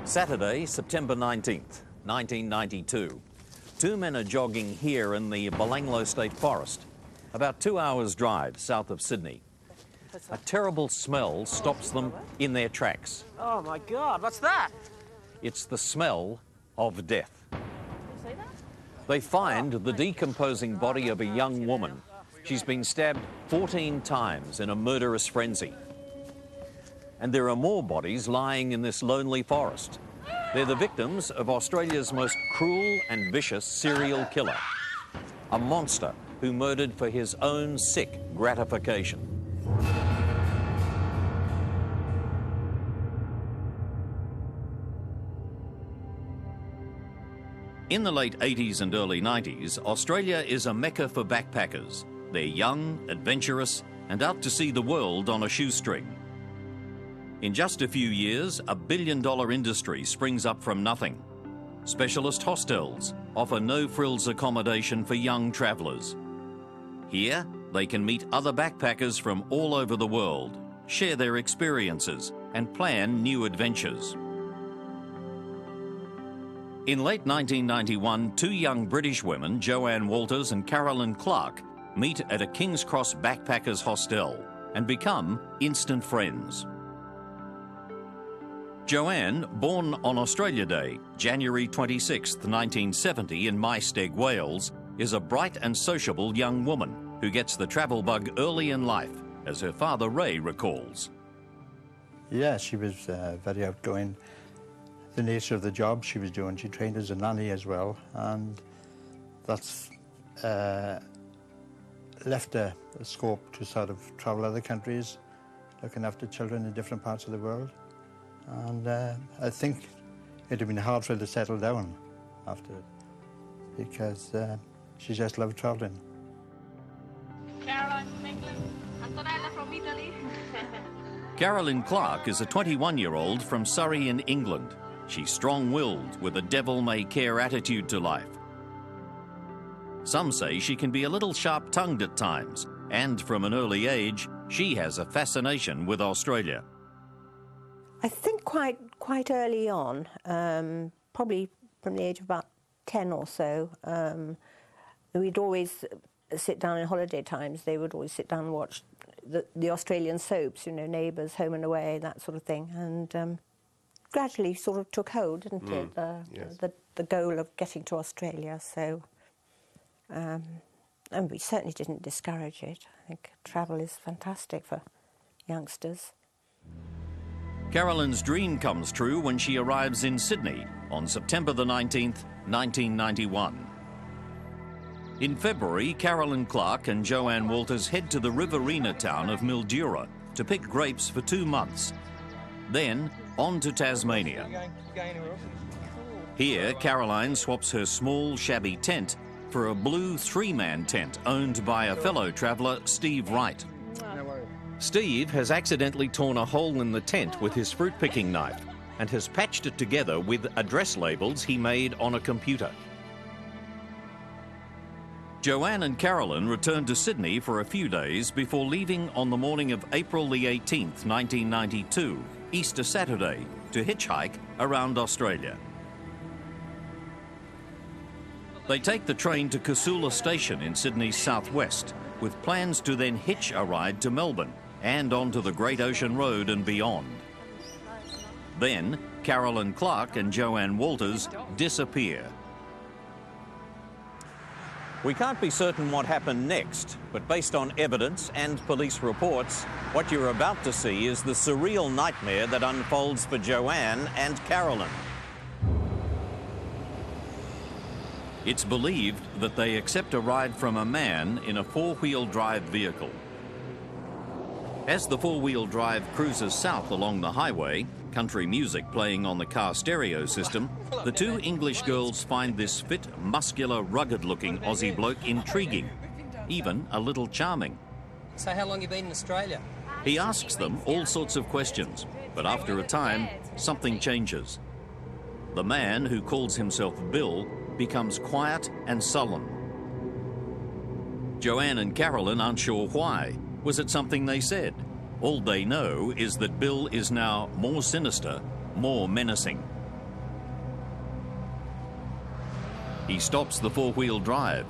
Saturday, September 19th, 1992. Two men are jogging here in the Belanglo State Forest, about 2 hours' drive south of Sydney. A terrible smell stops them in their tracks. Oh my God, what's that? It's the smell of death. They find the decomposing body of a young woman. She's been stabbed 14 times in a murderous frenzy. And there are more bodies lying in this lonely forest. They're the victims of Australia's most cruel and vicious serial killer, a monster who murdered for his own sick gratification. In the late 80s and early 90s, Australia is a mecca for backpackers. They're young, adventurous, and out to see the world on a shoestring. In just a few years, a billion-dollar industry springs up from nothing. Specialist hostels offer no-frills accommodation for young travellers. Here, they can meet other backpackers from all over the world, share their experiences, and plan new adventures. In late 1991, two young British women, Joanne Walters and Carolyn Clark, meet at a King's Cross backpackers hostel and become instant friends. Joanne, born on Australia Day, January 26, 1970 in Maesteg, Wales, is a bright and sociable young woman who gets the travel bug early in life, as her father Ray recalls. Yeah, she was very outgoing. The nature of the job she was doing, she trained as a nanny as well, and that's left a scope to sort of travel other countries, looking after children in different parts of the world. And I think it'd have been hard for her to settle down after it, because she just loved traveling. Caroline from England, Antonella from Italy. Carolyn Clark is a 21-year-old from Surrey in England. She's strong-willed with a devil-may-care attitude to life. Some say she can be a little sharp-tongued at times, and from an early age, she has a fascination with Australia. I think quite early on, probably from the age of about 10 or so, we'd always sit down in holiday times. They would always sit down and watch the Australian soaps, you know, Neighbours, Home and Away, that sort of thing. And gradually sort of took hold, didn't it? Yes. The goal of getting to Australia. So, and we certainly didn't discourage it. I think travel is fantastic for youngsters. Carolyn's dream comes true when she arrives in Sydney on September the 19th, 1991. In February, Carolyn Clark and Joanne Walters head to the riverina town of Mildura to pick grapes for 2 months. Then, on to Tasmania. Here, Caroline swaps her small, shabby tent for a blue 3-man tent owned by a fellow traveller, Steve Wright. Steve has accidentally torn a hole in the tent with his fruit-picking knife and has patched it together with address labels he made on a computer. Joanne and Carolyn returned to Sydney for a few days before leaving on the morning of April the 18th, 1992, Easter Saturday, to hitchhike around Australia. They take the train to Casula Station in Sydney's southwest, with plans to then hitch a ride to Melbourne and onto the Great Ocean Road and beyond. Then, Carolyn Clark and Joanne Walters disappear. We can't be certain what happened next, but based on evidence and police reports, what you're about to see is the surreal nightmare that unfolds for Joanne and Carolyn. It's believed that they accept a ride from a man in a 4-wheel drive vehicle. As the 4-wheel drive cruises south along the highway, country music playing on the car stereo system, the two English girls find this fit, muscular, rugged-looking Aussie bloke intriguing, even a little charming. So how long you been in Australia? He asks them all sorts of questions, but after a time, something changes. The man, who calls himself Bill, becomes quiet and sullen. Joanne and Carolyn aren't sure why. Was it something they said? All they know is that Bill is now more sinister, more menacing. He stops the four-wheel drive,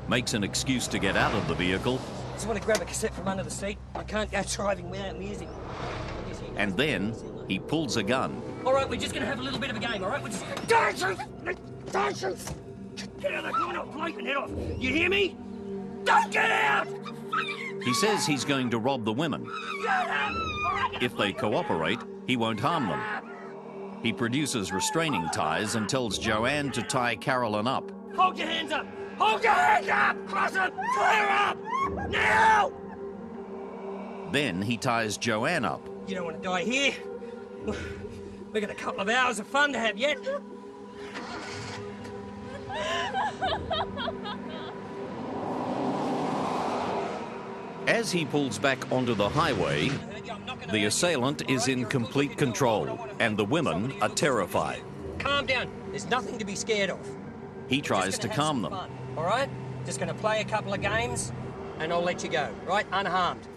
makes an excuse to get out of the vehicle, Just want to grab a cassette from under the seat. I can't go driving without music. and then he pulls a gun. All right, we're just going to have a little bit of a game, all right? We're just... Don't shoot! Don't shoot! Get out of the car, I'll blow your head off. You hear me? Don't get out! He says he's going to rob the women. Get out! All right, If they cooperate, he won't harm them. He produces restraining ties and tells Joanne to tie Carolyn up. hold your hands up! Hold your hands up! Cross them! Clear up! Now! Then he ties Joanne up. You don't want to die here. We've got a couple of hours of fun to have yet. As he pulls back onto the highway, the assailant is in complete control, and the women are terrified. Calm down. There's nothing to be scared of. He tries to calm them. Fun, all right? Just going to play a couple of games, and I'll let you go, right? Unharmed.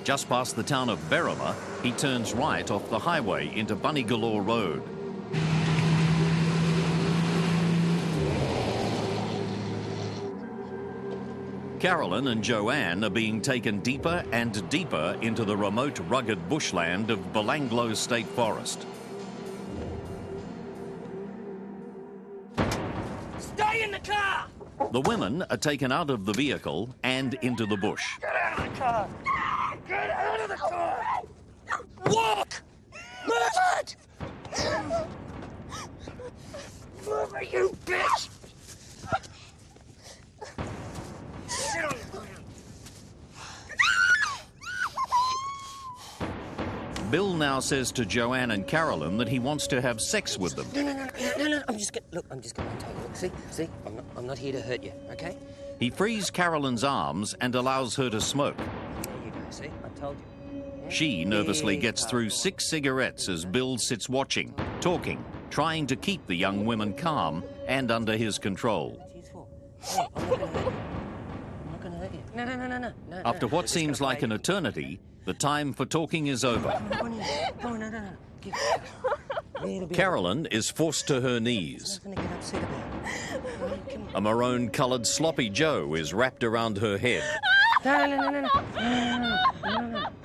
Just past the town of Berrima, he turns right off the highway into Bunnygalore Road. Carolyn and Joanne are being taken deeper and deeper into the remote, rugged bushland of Belanglo State Forest. Stay in the car! The women are taken out of the vehicle and into the bush. Get out of the car! Get out of the car! Walk! Move it! Move it, you bitch! Sit on the ground. Bill now says to Joanne and Carolyn that he wants to have sex with them. No. I'm just going to take a look. See? I'm not here to hurt you, okay? He frees Carolyn's arms and allows her to smoke. There you go, see? I told you. She nervously gets through 6 cigarettes as Bill sits watching, talking, trying to keep the young women calm and under his control. Hey, I'm not going to hurt you. No. After what seems like an eternity, the time for talking is over. No. Give it. Carolyn is forced to her knees. Nothing to get upset about. Come on. A maroon-coloured sloppy Joe is wrapped around her head. No.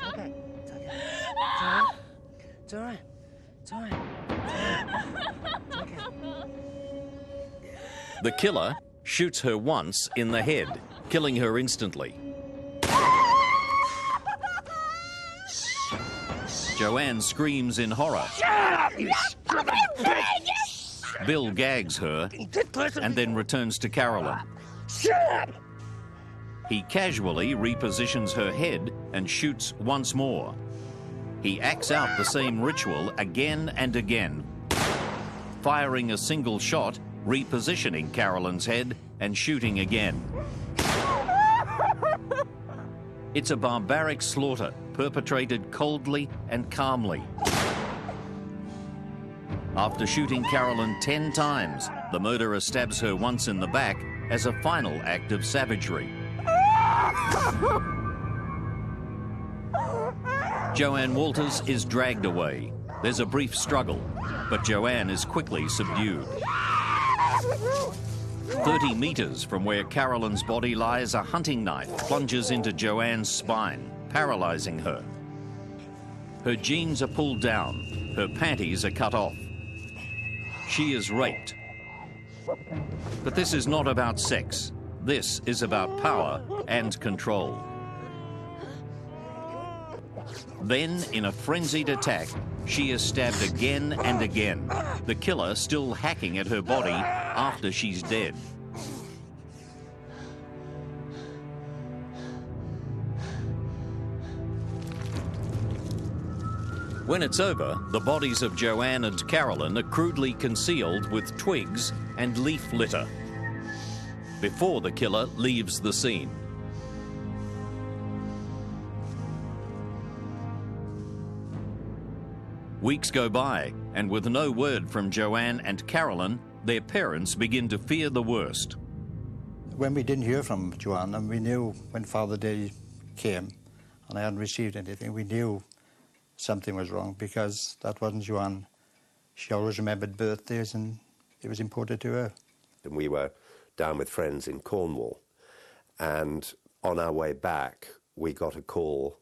Okay. It's all right. It's all right. Okay. The killer shoots her once in the head, killing her instantly. Joanne screams in horror. Shut up, you stupid bitch! Bill gags her and then returns to Carolyn. Shut up! He casually repositions her head and shoots once more. He acts out the same ritual again and again, firing a single shot, repositioning Carolyn's head and shooting again. It's a barbaric slaughter perpetrated coldly and calmly. After shooting Carolyn 10 times, the murderer stabs her once in the back as a final act of savagery. Joanne Walters is dragged away. There's a brief struggle, but Joanne is quickly subdued. 30 metres from where Carolyn's body lies, a hunting knife plunges into Joanne's spine, paralysing her. Her jeans are pulled down, her panties are cut off. She is raped. But this is not about sex. This is about power and control. Then, in a frenzied attack, she is stabbed again and again, the killer still hacking at her body after she's dead. When it's over, the bodies of Joanne and Carolyn are crudely concealed with twigs and leaf litter before the killer leaves the scene. Weeks go by, and with no word from Joanne and Carolyn, their parents begin to fear the worst. When we didn't hear from Joanne, and we knew when Father Day came, and I hadn't received anything, we knew something was wrong, because that wasn't Joanne. She always remembered birthdays, and it was important to her. And we were down with friends in Cornwall. And on our way back, we got a call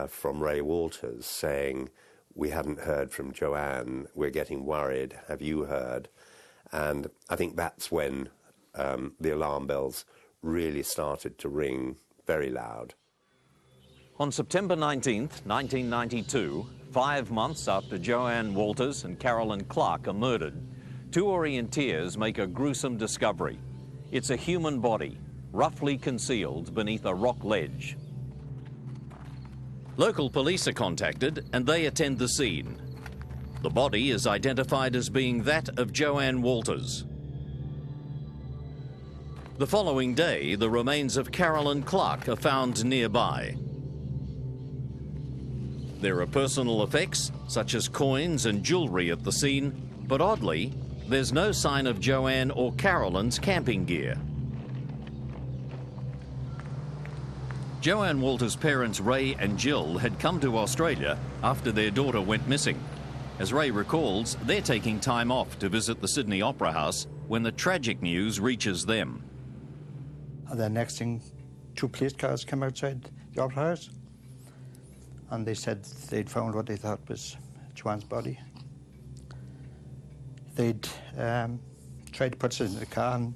from Ray Walters saying, "We haven't heard from Joanne, we're getting worried, have you heard?" And I think that's when the alarm bells really started to ring very loud. On September 19th, 1992, 5 months after Joanne Walters and Carolyn Clark are murdered, two orienteers make a gruesome discovery. It's a human body, roughly concealed beneath a rock ledge. Local police are contacted and they attend the scene. The body is identified as being that of Joanne Walters. The following day, the remains of Carolyn Clark are found nearby. There are personal effects, such as coins and jewellery at the scene, but oddly, there's no sign of Joanne or Carolyn's camping gear. Joanne Walters' parents Ray and Jill had come to Australia after their daughter went missing. As Ray recalls, they're taking time off to visit the Sydney Opera House when the tragic news reaches them. And the next thing, two police cars came outside the Opera House, and they said they'd found what they thought was Joanne's body. They'd tried to put us in the car, and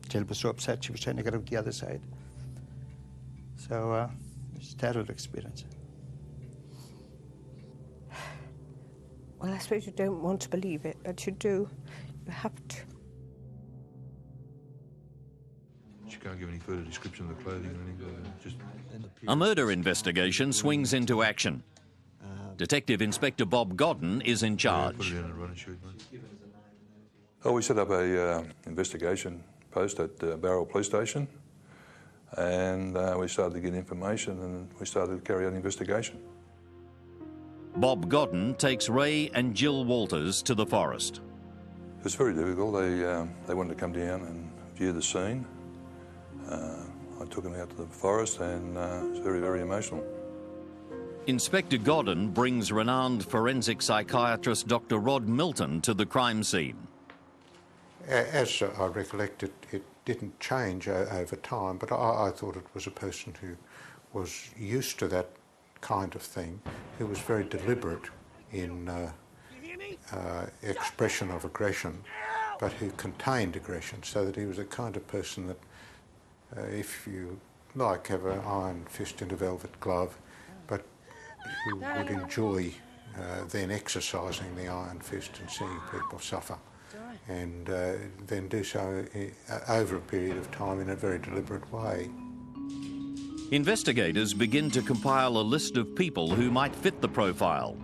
Jill was so upset she was trying to get out the other side. So it's a terrible experience. Well, I suppose you don't want to believe it, but you do. You have to. She can't give any further description of the clothing or anything. Just... A murder investigation swings into action. Detective Inspector Bob Godden is in charge. Put it in a run and shoot, mate. Oh, we set up a investigation post at Barrel Police Station, and we started to get information, and we started to carry out an investigation. Bob Godden takes Ray and Jill Walters to the forest. It was very difficult. They wanted to come down and view the scene. I took them out to the forest, and it was very, very emotional. Inspector Godden brings renowned forensic psychiatrist Dr. Rod Milton to the crime scene. As I recollect it, it didn't change over time, but I thought it was a person who was used to that kind of thing, who was very deliberate in expression of aggression, but who contained aggression, so that he was the kind of person that, if you like, have an iron fist in a velvet glove, but who would enjoy then exercising the iron fist and seeing people suffer, and then do so over a period of time in a very deliberate way. Investigators begin to compile a list of people who might fit the profile.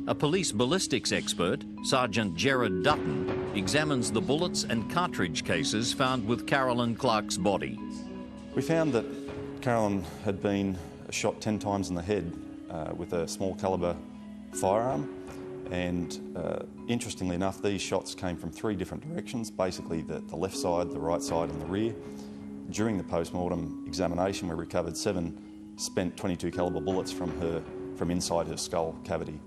A police ballistics expert, Sergeant Gerard Dutton, examines the bullets and cartridge cases found with Carolyn Clark's body. We found that Carolyn had been shot 10 times in the head with a small calibre firearm, and interestingly enough, these shots came from 3 different directions, basically the left side, the right side and the rear. During the post-mortem examination, we recovered 7 spent .22 calibre bullets from inside her skull cavity.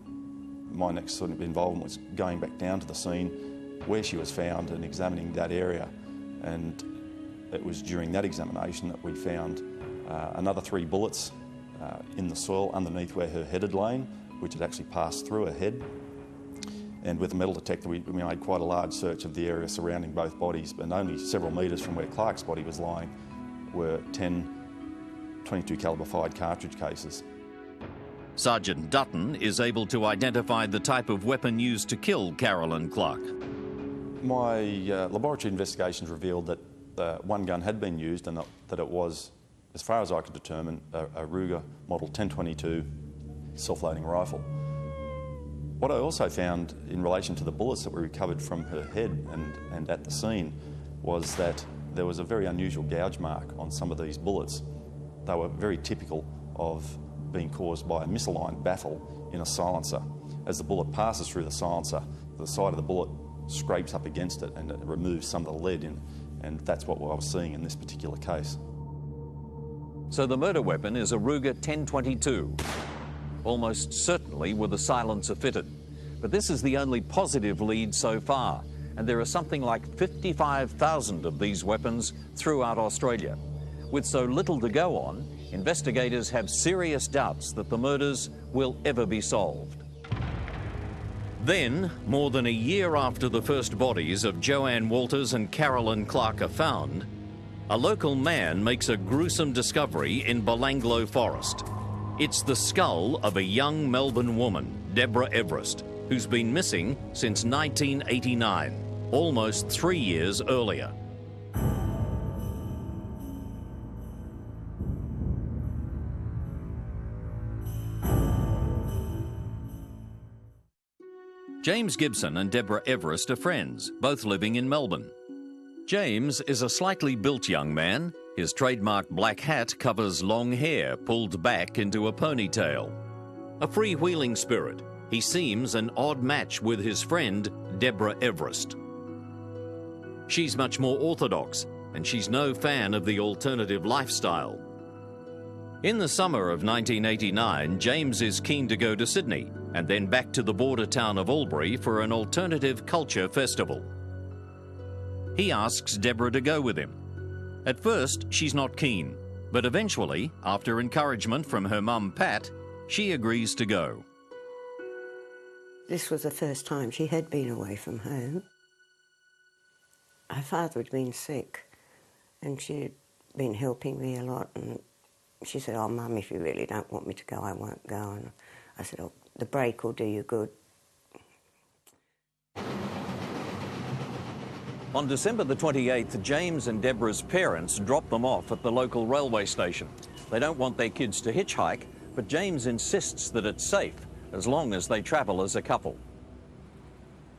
My next sort of involvement was going back down to the scene where she was found and examining that area, and it was during that examination that we found another 3 bullets in the soil underneath where her head had lain, which had actually passed through her head. And with a metal detector, we made quite a large search of the area surrounding both bodies, and only several metres from where Clark's body was lying were 10 .22 calibre fired cartridge cases. Sergeant Dutton is able to identify the type of weapon used to kill Carolyn Clark. My laboratory investigations revealed that one gun had been used, and that it was, as far as I could determine, a Ruger Model 1022 self-loading rifle. What I also found in relation to the bullets that were recovered from her head and at the scene was that there was a very unusual gouge mark on some of these bullets. They were very typical of being caused by a misaligned baffle in a silencer. As the bullet passes through the silencer, the side of the bullet scrapes up against it and it removes some of the lead in, and that's what I was seeing in this particular case. So the murder weapon is a Ruger 1022. Almost certainly with a silencer fitted. But this is the only positive lead so far. and there are something like 55,000 of these weapons throughout Australia. With so little to go on, investigators have serious doubts that the murders will ever be solved. Then, more than a year after the first bodies of Joanne Walters and Carolyn Clark are found, a local man makes a gruesome discovery in Belanglo Forest. It's the skull of a young Melbourne woman, Deborah Everest, who's been missing since 1989, almost 3 years earlier. James Gibson and Deborah Everest are friends, both living in Melbourne. James is a slightly built young man. His trademark black hat covers long hair pulled back into a ponytail. A freewheeling spirit, he seems an odd match with his friend, Deborah Everest. She's much more orthodox, and she's no fan of the alternative lifestyle. In the summer of 1989, James is keen to go to Sydney and then back to the border town of Albury for an alternative culture festival. He asks Deborah to go with him. At first, she's not keen, but eventually, after encouragement from her mum, Pat, she agrees to go. This was the first time she had been away from home. Her father had been sick, and she'd been helping me a lot, and she said, "Oh, Mum, if you really don't want me to go, I won't go." And I said, "Oh, the break will do you good." On December the 28th, James and Deborah's parents drop them off at the local railway station. They don't want their kids to hitchhike, but James insists that it's safe as long as they travel as a couple.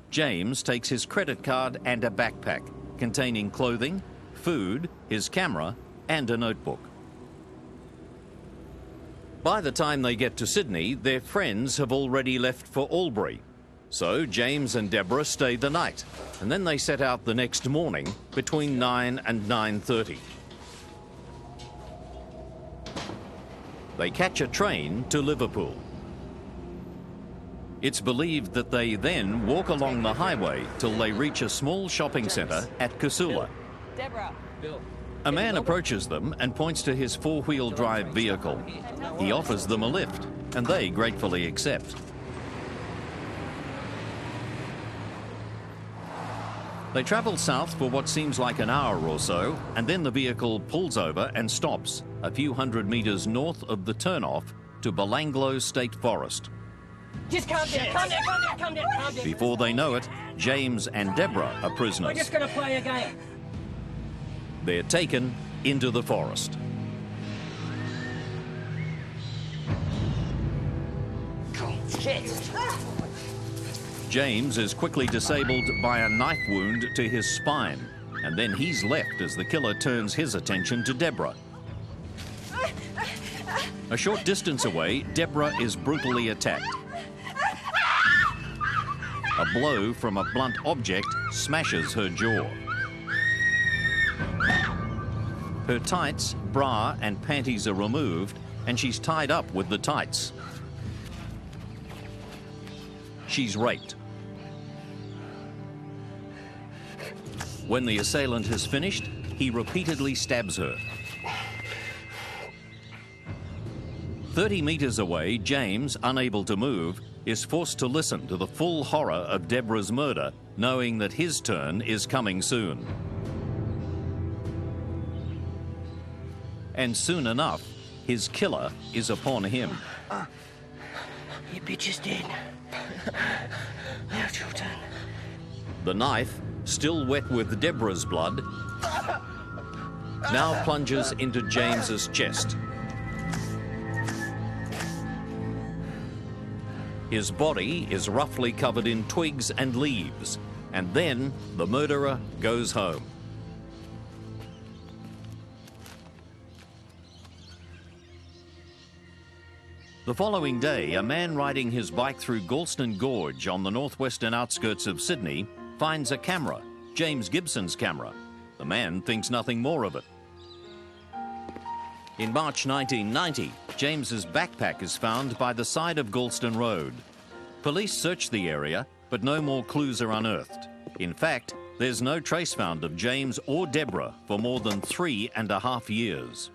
James takes his credit card and a backpack containing clothing, food, his camera, and a notebook. By the time they get to Sydney, their friends have already left for Albury. So James and Deborah stay the night, and then they set out the next morning between 9 and 9:30. They catch a train to Liverpool. It's believed that they then walk along the highway till they reach a small shopping centre at Casula. Deborah. A man approaches them and points to his four-wheel drive vehicle. He offers them a lift, and they gratefully accept. They travel south for what seems like an hour or so, and then the vehicle pulls over and stops a few hundred metres north of the turnoff to Belanglo State Forest. Just calm down, calm down, calm down, calm down, calm down. Before they know it, James and Deborah are We're prisoners. just going to play a game. They're taken into the forest. Shit. James is quickly disabled by a knife wound to his spine, and then he's left as the killer turns his attention to Deborah. A short distance away, Deborah is brutally attacked. A blow from a blunt object smashes her jaw. Her tights, bra and panties are removed, and she's tied up with the tights. She's raped. When the assailant has finished, he repeatedly stabs her. 30 metres away, James, unable to move, is forced to listen to the full horror of Deborah's murder, knowing that his turn is coming soon. And soon enough, his killer is upon him. You bitch is dead. Now it's your turn. The knife, still wet with Deborah's blood, now plunges into James's chest. His body is roughly covered in twigs and leaves, and then the murderer goes home. The following day, a man riding his bike through Galston Gorge on the northwestern outskirts of Sydney finds a camera, James Gibson's camera. The man thinks nothing more of it. In March 1990, James's backpack is found by the side of Galston Road. Police search the area, but no more clues are unearthed. In fact, there's no trace found of James or Deborah for more than 3.5 years.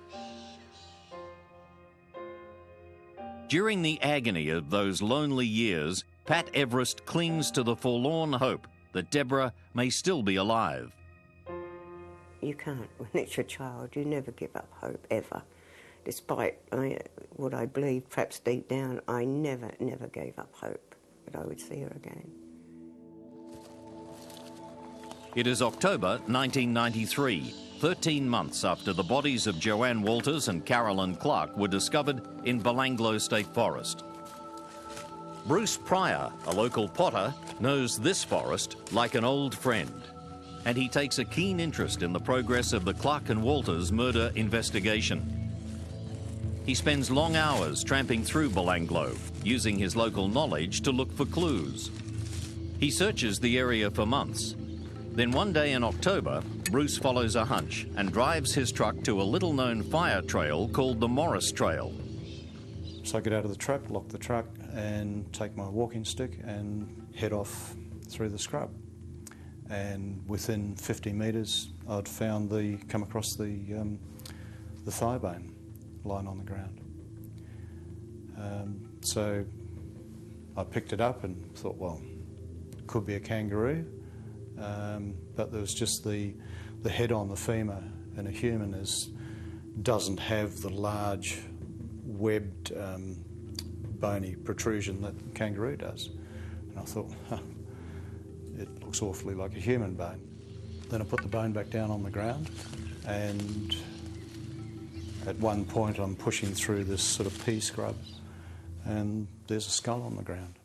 During the agony of those lonely years, Pat Everest clings to the forlorn hope that Deborah may still be alive. You can't, when it's your child, you never give up hope, ever. Despite what I believe, perhaps deep down, I never gave up hope that I would see her again. It is October 1993, 13 months after the bodies of Joanne Walters and Carolyn Clark were discovered in Belanglo State Forest. Bruce Pryor, a local potter, knows this forest like an old friend, and he takes a keen interest in the progress of the Clark and Walters murder investigation. He spends long hours tramping through Belanglo, using his local knowledge to look for clues. He searches the area for months. Then one day in October, Bruce follows a hunch and drives his truck to a little-known fire trail called the Morris Trail. So I get out of the truck, lock the truck, and take my walking stick and head off through the scrub. And within 50 metres, I'd come across the thigh bone lying on the ground. So I picked it up and thought, well, it could be a kangaroo, but there was just the head on the femur, and a human doesn't have the large webbed bony protrusion that a kangaroo does. And I thought, it looks awfully like a human bone. Then I put the bone back down on the ground, and at one point I'm pushing through this sort of pea scrub, and there's a skull on the ground.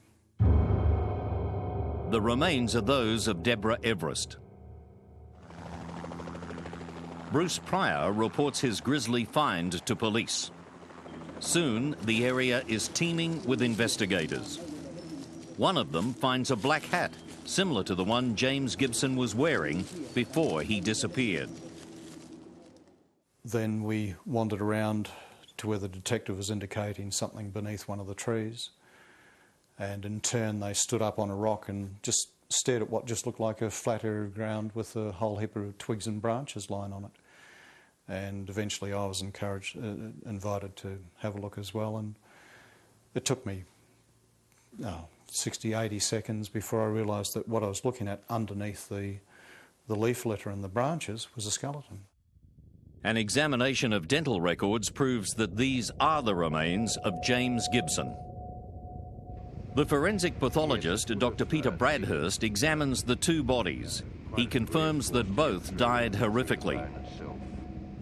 The remains are those of Deborah Everest. Bruce Pryor reports his grisly find to police. Soon, the area is teeming with investigators. One of them finds a black hat, similar to the one James Gibson was wearing before he disappeared. Then we wandered around to where the detective was indicating something beneath one of the trees, and in turn they stood up on a rock and just stared at what just looked like a flat area of ground with a whole heap of twigs and branches lying on it. And eventually I was invited to have a look as well, and it took me 60, 80 seconds before I realised that what I was looking at underneath the leaf litter and the branches was a skeleton. An examination of dental records proves that these are the remains of James Gibson. The forensic pathologist, Dr. Peter Bradhurst, examines the two bodies. He confirms that both died horrifically.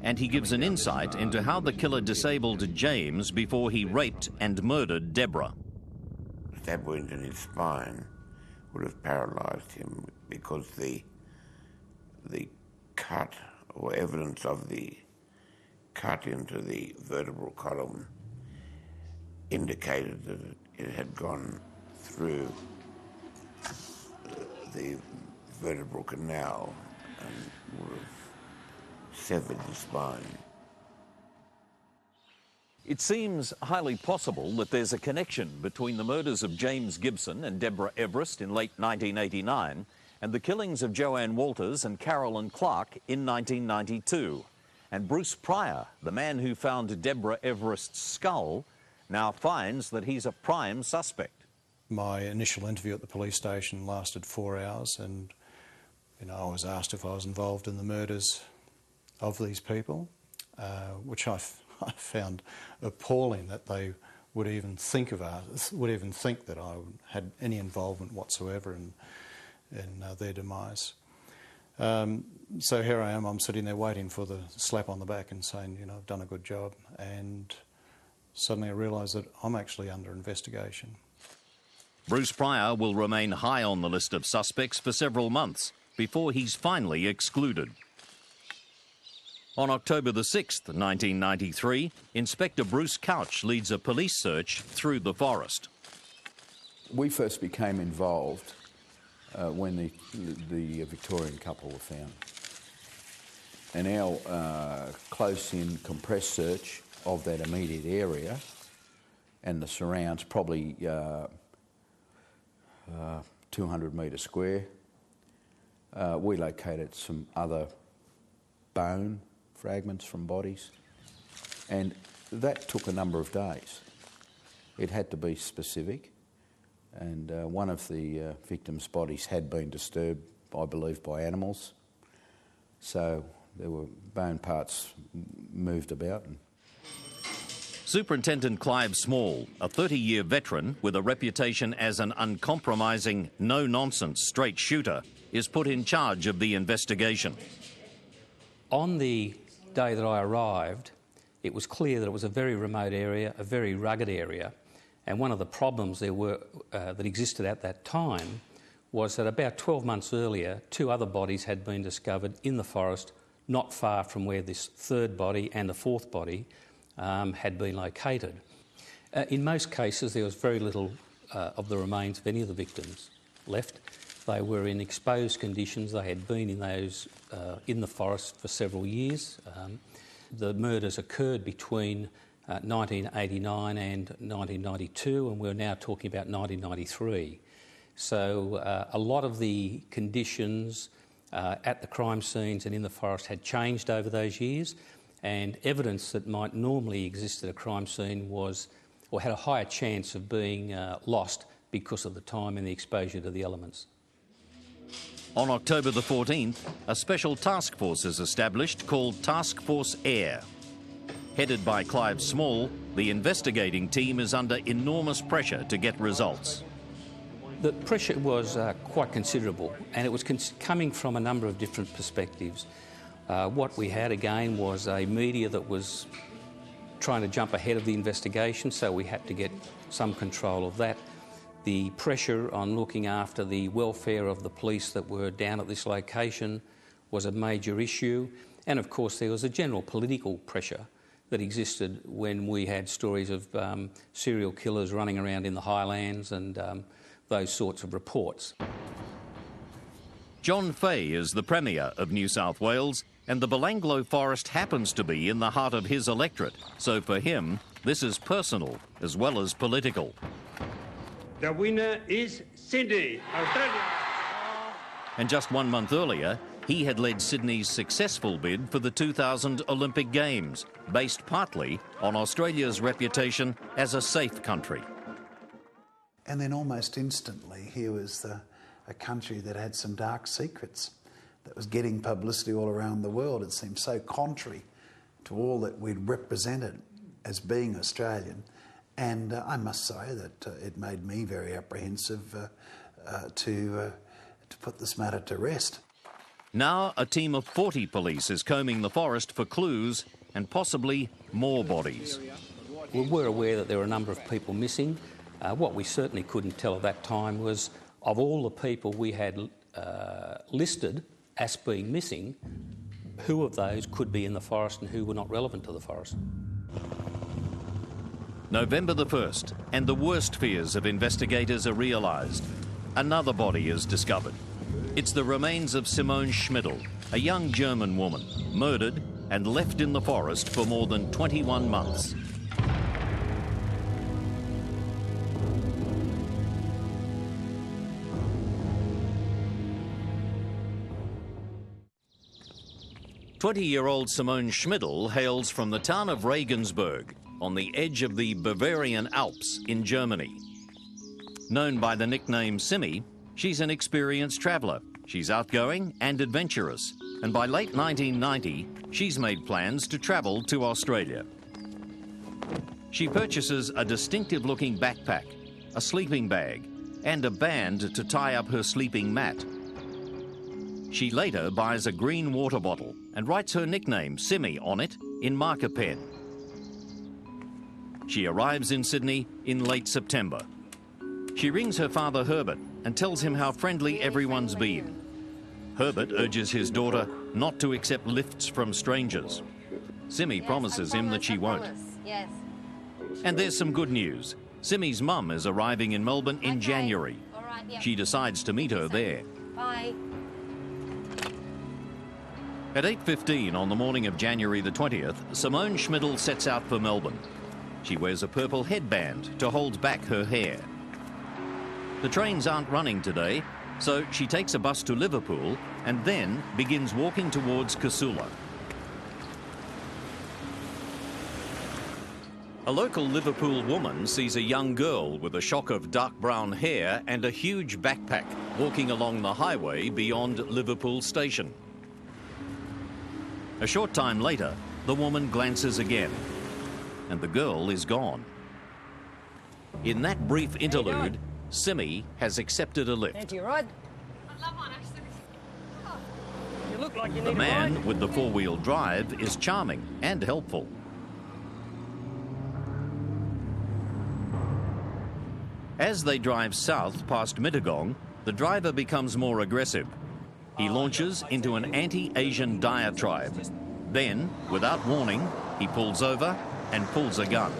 And he gives an insight into how the killer disabled James before he raped and murdered Deborah. A stab wound in his spine would have paralysed him because the cut or evidence of the cut into the vertebral column indicated that it had gone through the vertebral canal and would have severed the spine. It seems highly possible that there's a connection between the murders of James Gibson and Deborah Everest in late 1989 and the killings of Joanne Walters and Carolyn Clark in 1992. And Bruce Pryor, the man who found Deborah Everest's skull, now finds that he's a prime suspect. My initial interview at the police station lasted 4 hours, and I was asked if I was involved in the murders of these people, which I found appalling that they would even think that I had any involvement whatsoever in their demise. So here I am, I'm sitting there waiting for the slap on the back and saying, I've done a good job, and suddenly I realise that I'm actually under investigation. Bruce Pryor will remain high on the list of suspects for several months before he's finally excluded. On October the 6th, 1993, Inspector Bruce Couch leads a police search through the forest. We first became involved when the Victorian couple were found. And our close-in compressed search of that immediate area and the surrounds, probably 200 metres square, we located some other bone fragments from bodies, and that took a number of days. It had to be specific, and one of the victims' bodies had been disturbed, I believe, by animals, so there were bone parts moved about. Superintendent Clive Small, a 30-year veteran with a reputation as an uncompromising, no-nonsense straight shooter, is put in charge of the investigation. On the day that I arrived, it was clear that it was a very remote area, a very rugged area, and one of the problems that existed at that time was that about 12 months earlier, 2 other bodies had been discovered in the forest not far from where this third body and the fourth body had been located. In most cases, there was very little of the remains of any of the victims left. They were in exposed conditions. They had been in the forest for several years. The murders occurred between 1989 and 1992, and we're now talking about 1993. So a lot of the conditions at the crime scenes and in the forest had changed over those years, and evidence that might normally exist at a crime scene was, or had a higher chance of being lost because of the time and the exposure to the elements. On October the 14th, a special task force is established called Task Force Air. Headed by Clive Small, the investigating team is under enormous pressure to get results. The pressure was quite considerable, and it was coming from a number of different perspectives. What we had, again, was a media that was trying to jump ahead of the investigation, so we had to get some control of that. The pressure on looking after the welfare of the police that were down at this location was a major issue. And of course there was a general political pressure that existed when we had stories of serial killers running around in the highlands and those sorts of reports. John Fay is the Premier of New South Wales, and the Belanglo Forest happens to be in the heart of his electorate. So for him, this is personal as well as political. The winner is Sydney, Australia. And just 1 month earlier, he had led Sydney's successful bid for the 2000 Olympic Games, based partly on Australia's reputation as a safe country. And then almost instantly, here was a country that had some dark secrets, that was getting publicity all around the world. It seemed so contrary to all that we'd represented as being Australian. And I must say that it made me very apprehensive to put this matter to rest. Now a team of 40 police is combing the forest for clues and possibly more bodies. We were aware that there were a number of people missing. What we certainly couldn't tell at that time was, of all the people we had listed as being missing, who of those could be in the forest and who were not relevant to the forest. November the 1st, and the worst fears of investigators are realised. Another body is discovered. It's the remains of Simone Schmidl, a young German woman, murdered and left in the forest for more than 21 months. "20-year-old Simone Schmidl hails from the town of Regensburg, on the edge of the Bavarian Alps in Germany. Known by the nickname Simmy, she's an experienced traveller. She's outgoing and adventurous, and by late 1990, she's made plans to travel to Australia. She purchases a distinctive-looking backpack, a sleeping bag, and a band to tie up her sleeping mat. She later buys a green water bottle and writes her nickname, Simmy, on it in marker pen. She arrives in Sydney in late September. She rings her father Herbert and tells him how friendly everyone's been. Herbert urges his daughter not to accept lifts from strangers. Simmy promises him that she won't. Yes. And there's some good news. Simmy's mum is arriving in Melbourne in January. All right, yeah. She decides to meet her there. Bye. At 8:15 on the morning of January the 20th, Simone Schmidl sets out for Melbourne. She wears a purple headband to hold back her hair. The trains aren't running today, So she takes a bus to Liverpool and then begins walking towards Casula. A local Liverpool woman sees a young girl with a shock of dark brown hair and a huge backpack walking along the highway beyond Liverpool station. A short time later, the woman glances again, and the girl is gone. In that brief interlude, Simi has accepted a lift. Fancy a ride? You look like you need The a man ride. with the four-wheel drive is charming and helpful. As they drive south past Mittagong, the driver becomes more aggressive. He launches into an anti-Asian diatribe. Then, without warning, he pulls over and pulls a gun.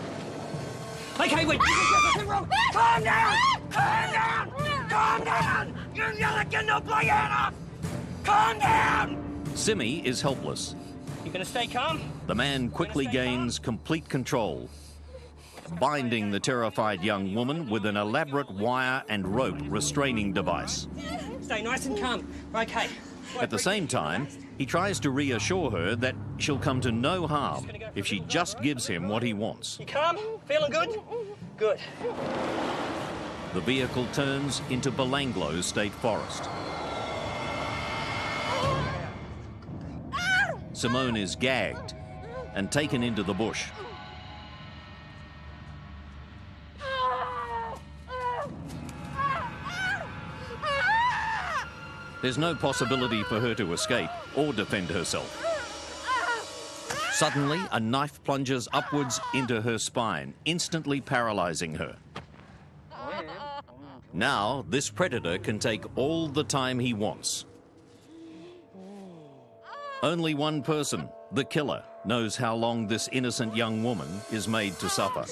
Okay, wait. Calm down! Calm down! Calm down! You're yelling, get no play off! Calm down! Simi is helpless. You gonna stay calm? The man quickly gains complete control, binding the terrified young woman with an elaborate wire and rope restraining device. Stay nice and calm. Okay. At the same time, he tries to reassure her that she'll come to no harm if she just gives him what he wants. You calm? Feeling good? Good. The vehicle turns into Belanglo State Forest. Simone is gagged and taken into the bush. There's no possibility for her to escape or defend herself. Suddenly, a knife plunges upwards into her spine, instantly paralyzing her. Now, this predator can take all the time he wants. Only one person, the killer, knows how long this innocent young woman is made to suffer.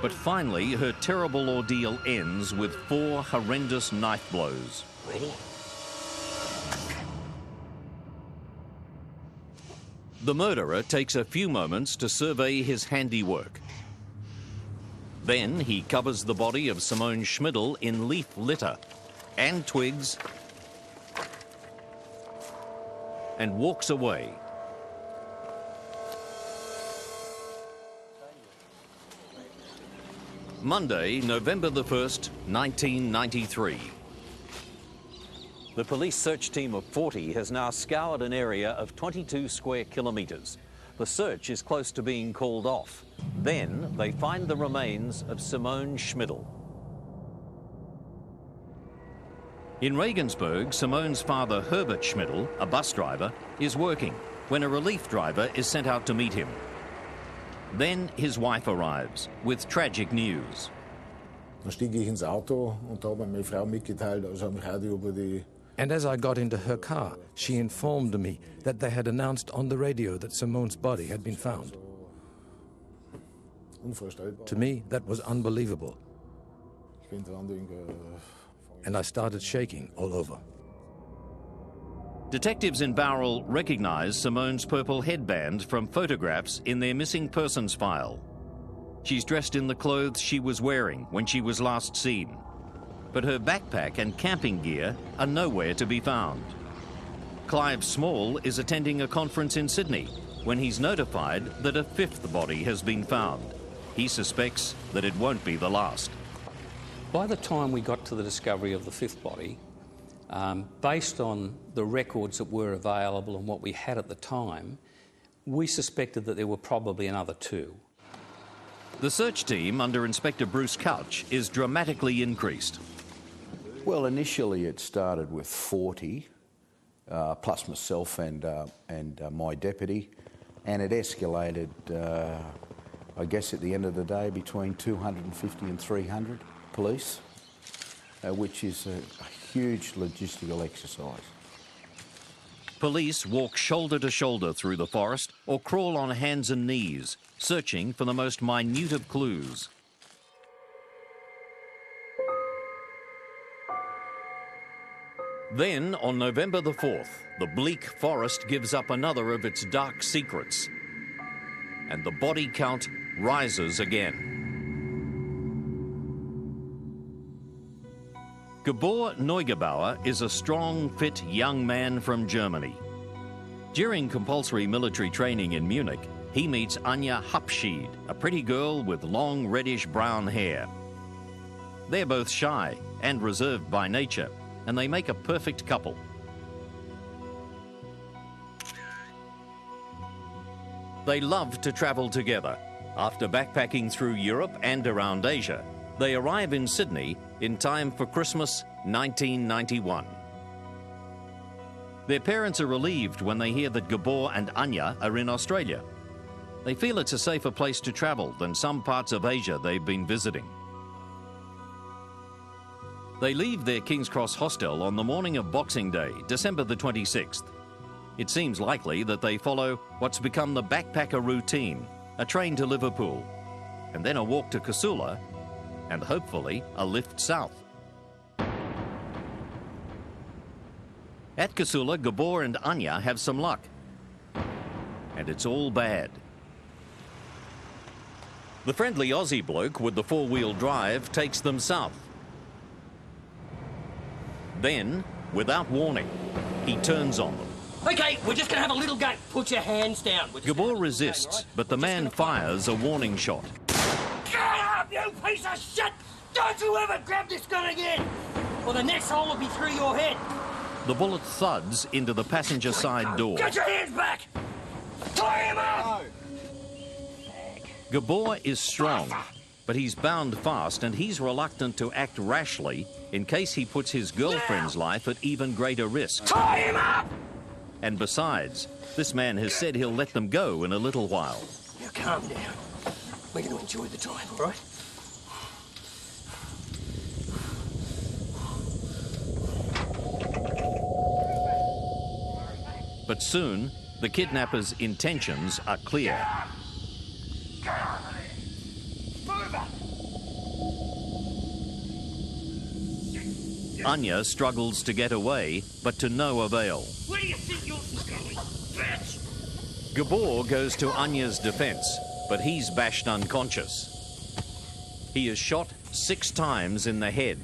But finally, her terrible ordeal ends with 4 horrendous knife blows. Ready? The murderer takes a few moments to survey his handiwork. Then he covers the body of Simone Schmidl in leaf litter and twigs and walks away. Monday, November the 1st, 1993. The police search team of 40 has now scoured an area of 22 square kilometres. The search is close to being called off. Then they find the remains of Simone Schmidl. In Regensburg, Simone's father, Herbert Schmidl, a bus driver, is working when a relief driver is sent out to meet him. Then his wife arrives with tragic news. Dann stieg ich ins Auto und da habe meine Frau mitgeteilt, also am Radio über die. And as I got into her car, she informed me that they had announced on the radio that Simone's body had been found. To me, that was unbelievable. And I started shaking all over. Detectives in Bowral recognise Simone's purple headband from photographs in their missing persons file. She's dressed in the clothes she was wearing when she was last seen. But her backpack and camping gear are nowhere to be found. Clive Small is attending a conference in Sydney when he's notified that a 5th body has been found. He suspects that it won't be the last. By the time we got to the discovery of the 5th body, based on the records that were available and what we had at the time, we suspected that there were probably another 2. The search team under Inspector Bruce Couch is dramatically increased. Well, initially it started with 40, plus myself and my deputy, and it escalated, I guess at the end of the day, between 250 and 300 police, which is a huge logistical exercise. Police walk shoulder to shoulder through the forest or crawl on hands and knees, searching for the most minute of clues. Then, on November the 4th, the bleak forest gives up another of its dark secrets, and the body count rises again. Gabor Neugebauer is a strong, fit young man from Germany. During compulsory military training in Munich, he meets Anja Hapschied, a pretty girl with long reddish-brown hair. They're both shy and reserved by nature, and they make a perfect couple. They love to travel together. After backpacking through Europe and around Asia, they arrive in Sydney in time for Christmas 1991. Their parents are relieved when they hear that Gabor and Anja are in Australia. They feel it's a safer place to travel than some parts of Asia they've been visiting. They leave their King's Cross hostel on the morning of Boxing Day, December the 26th. It seems likely that they follow what's become the backpacker routine, a train to Liverpool, and then a walk to Casula, and hopefully a lift south. At Casula, Gabor and Anja have some luck, and it's all bad. The friendly Aussie bloke with the four-wheel drive takes them south. Then, without warning, he turns on them. Okay, we're just going to have a little go. Put your hands down. Gabor resists, but the man fires a warning shot. Get up, you piece of shit! Don't you ever grab this gun again, or the next hole will be through your head. The bullet thuds into the passenger side door. Get your hands back! Tie him up! Gabor is strong, but he's bound fast and he's reluctant to act rashly in case he puts his girlfriend's life at even greater risk. Tie him up! And besides, this man has said he'll let them go in a little while. Now calm down. We're going to enjoy the time, all right? But soon, the kidnappers' intentions are clear. Anja struggles to get away, but to no avail. Where do you think you're going, bitch? Gabor goes to Anja's defense, but he's bashed unconscious. He is shot 6 times in the head.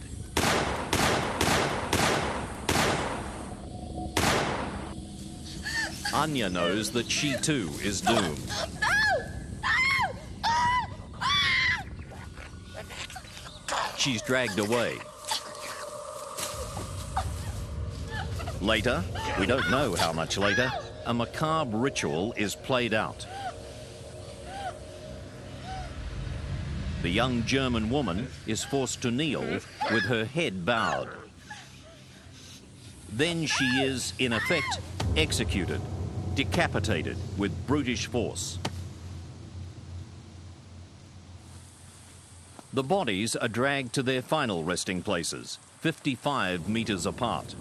Anja knows that she too is doomed. She's dragged away. Later, we don't know how much later, a macabre ritual is played out. The young German woman is forced to kneel with her head bowed. Then she is, in effect, executed, decapitated with brutish force. The bodies are dragged to their final resting places, 55 meters apart.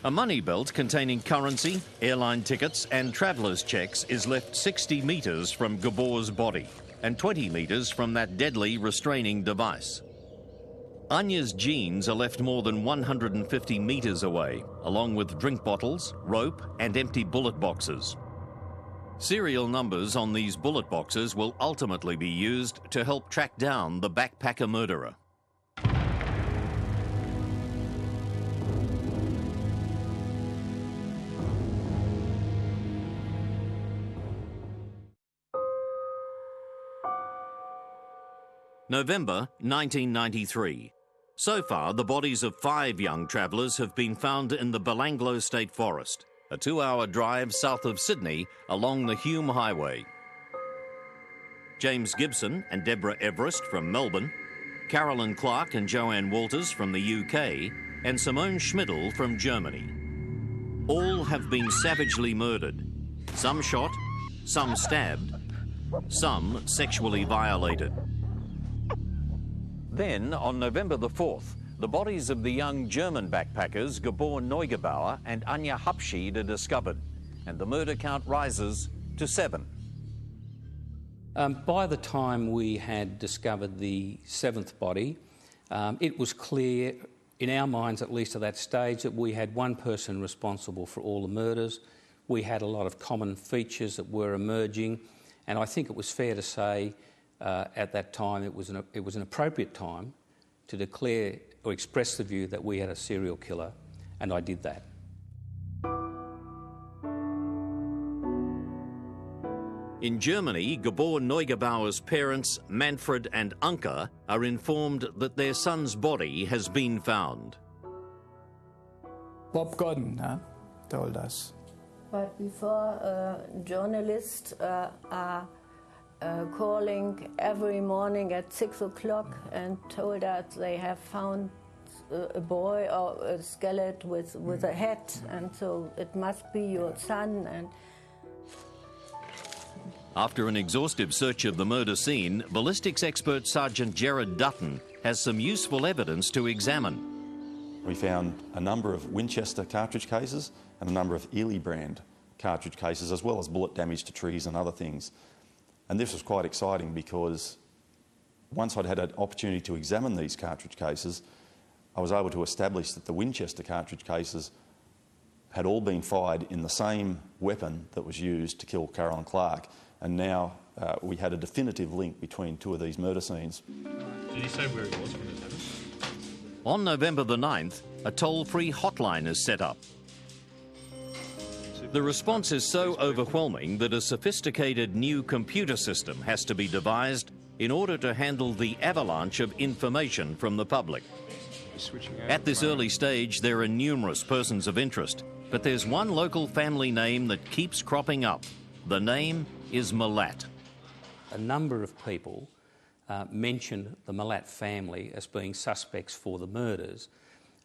A money belt containing currency, airline tickets and traveller's checks is left 60 meters from Gabor's body and 20 meters from that deadly restraining device. Anja's jeans are left more than 150 meters away, along with drink bottles, rope and empty bullet boxes. Serial numbers on these bullet boxes will ultimately be used to help track down the backpacker murderer. November 1993. So far, the bodies of 5 young travellers have been found in the Belanglo State Forest, a 2-hour drive south of Sydney along the Hume Highway. James Gibson and Deborah Everest from Melbourne, Carolyn Clark and Joanne Walters from the UK, and Simone Schmidl from Germany. All have been savagely murdered, some shot, some stabbed, some sexually violated. Then, on November the 4th, the bodies of the young German backpackers Gabor Neugebauer and Anja Hapschied are discovered, and the murder count rises to 7. By the time we had discovered the 7th body, it was clear, in our minds at least at that stage, that we had one person responsible for all the murders. We had a lot of common features that were emerging, and I think it was fair to say at that time it was an appropriate time to declare or express the view that we had a serial killer, and I did that. In Germany, Gabor Neugebauer's parents, Manfred and Anke, are informed that their son's body has been found. Bob Gordon told us. But before, journalists are calling every morning at 6 o'clock and told us they have found a boy or a skeleton with a head, and so it must be your son. And after an exhaustive search of the murder scene, ballistics expert Sergeant Gerard Dutton has some useful evidence to examine. We found a number of Winchester cartridge cases and a number of Ely brand cartridge cases, as well as bullet damage to trees and other things. And this was quite exciting because once I'd had an opportunity to examine these cartridge cases, I was able to establish that the Winchester cartridge cases had all been fired in the same weapon that was used to kill Carolyn Clark. And now we had a definitive link between two of these murder scenes. Did he say where he was when it happened? On November the 9th, a toll-free hotline is set up. The response is so overwhelming that a sophisticated new computer system has to be devised in order to handle the avalanche of information from the public. At this early stage, there are numerous persons of interest, but there's one local family name that keeps cropping up. The name is Milat. A number of people mentioned the Milat family as being suspects for the murders.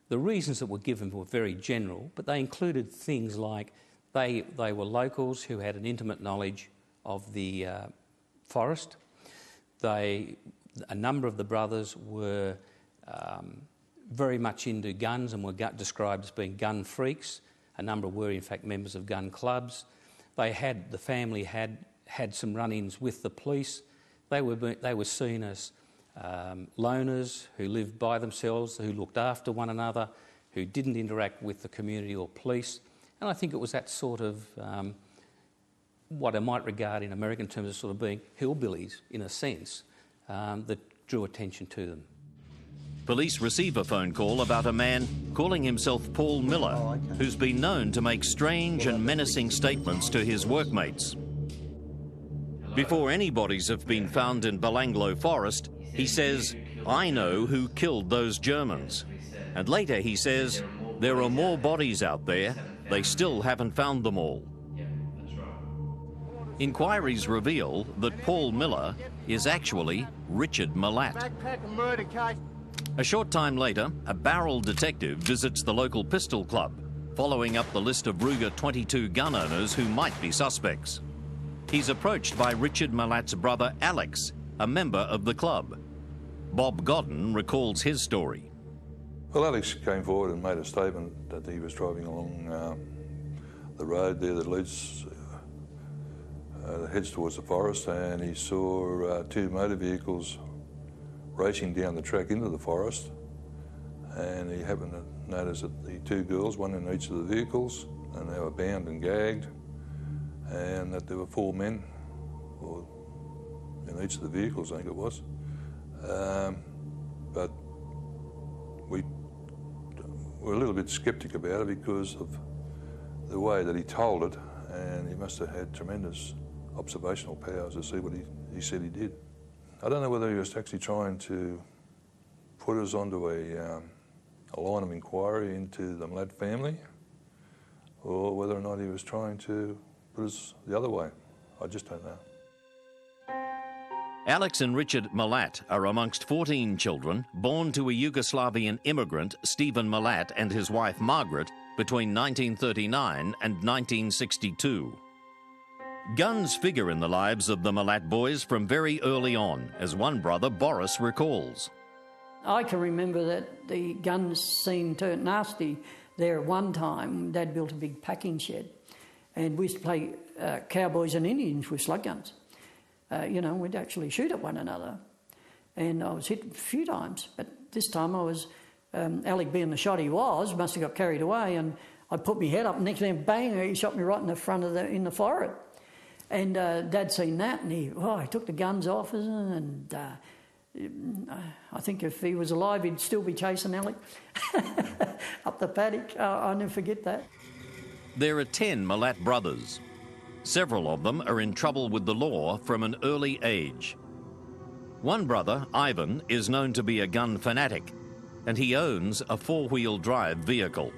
The reasons that were given were very general, but they included things like they were locals who had an intimate knowledge of the forest. A number of the brothers were very much into guns and were described as being gun freaks. A number were in fact members of gun clubs. The family had some run-ins with the police. They were seen as loners who lived by themselves, who looked after one another, who didn't interact with the community or police. And I think it was that sort of what I might regard in American terms as sort of being hillbillies, in a sense, that drew attention to them. Police receive a phone call about a man calling himself Paul Miller, who's been known to make strange and menacing statements to his workmates. Before any bodies have been found in Belanglo Forest, he says, "I know who killed those Germans." And later he says, "There are more bodies out there. They still haven't found them all." Inquiries reveal that Paul Miller is actually Richard Milat. A short time later, a barrel detective visits the local pistol club, following up the list of Ruger 22 gun owners who might be suspects. He's approached by Richard Milat's brother Alex, a member of the club. Bob Godden recalls his story. Well, Alex came forward and made a statement that he was driving along the road there that leads heads towards the forest, and he saw two motor vehicles racing down the track into the forest, and he happened to notice that the two girls, one in each of the vehicles, and they were bound and gagged, and that there were four men in each of the vehicles, I think it was. But we were a little bit sceptic about it because of the way that he told it, and he must have had tremendous observational powers to see what he said he did. I don't know whether he was actually trying to put us onto a line of inquiry into the Milat family, or whether or not he was trying to put us the other way. I just don't know. Alex and Richard Milat are amongst 14 children born to a Yugoslavian immigrant, Stephen Milat, and his wife Margaret between 1939 and 1962. Guns figure in the lives of the Milat boys from very early on, as one brother, Boris, recalls. I can remember that the guns scene turned nasty there one time. Dad built a big packing shed, and we used to play cowboys and Indians with slug guns. We'd actually shoot at one another, and I was hit a few times, but this time I was, Alec being the shot he was, must have got carried away, and I put my head up, and next thing, bang, he shot me right in the front of in the forehead. And Dad seen that, and he took the guns off us, and I think if he was alive, he'd still be chasing Alec up the paddock. I'll never forget that. There are 10 Milat brothers. Several of them are in trouble with the law from an early age. One brother, Ivan, is known to be a gun fanatic, and he owns a four-wheel drive vehicle.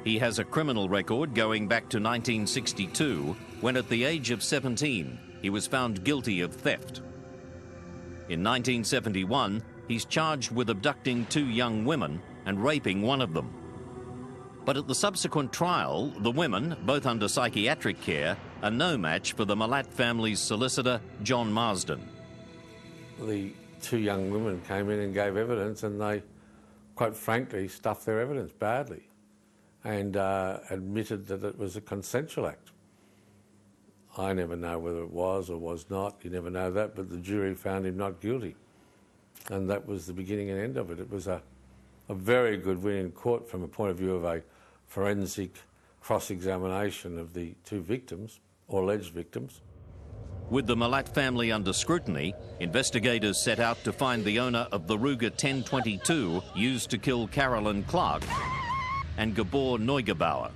He has a criminal record going back to 1962, when at the age of 17, he was found guilty of theft. In 1971, he's charged with abducting 2 young women and raping one of them. But at the subsequent trial, the women, both under psychiatric care, are no match for the Milat family's solicitor, John Marsden. The 2 young women came in and gave evidence, and they, quite frankly, stuffed their evidence badly and admitted that it was a consensual act. I never know whether it was or was not, you never know that, but the jury found him not guilty. And that was the beginning and end of it. It was a very good win in court from a point of view of a forensic cross-examination of the 2 victims, or alleged victims. With the Milat family under scrutiny, investigators set out to find the owner of the Ruger 1022 used to kill Carolyn Clark and Gabor Neugebauer.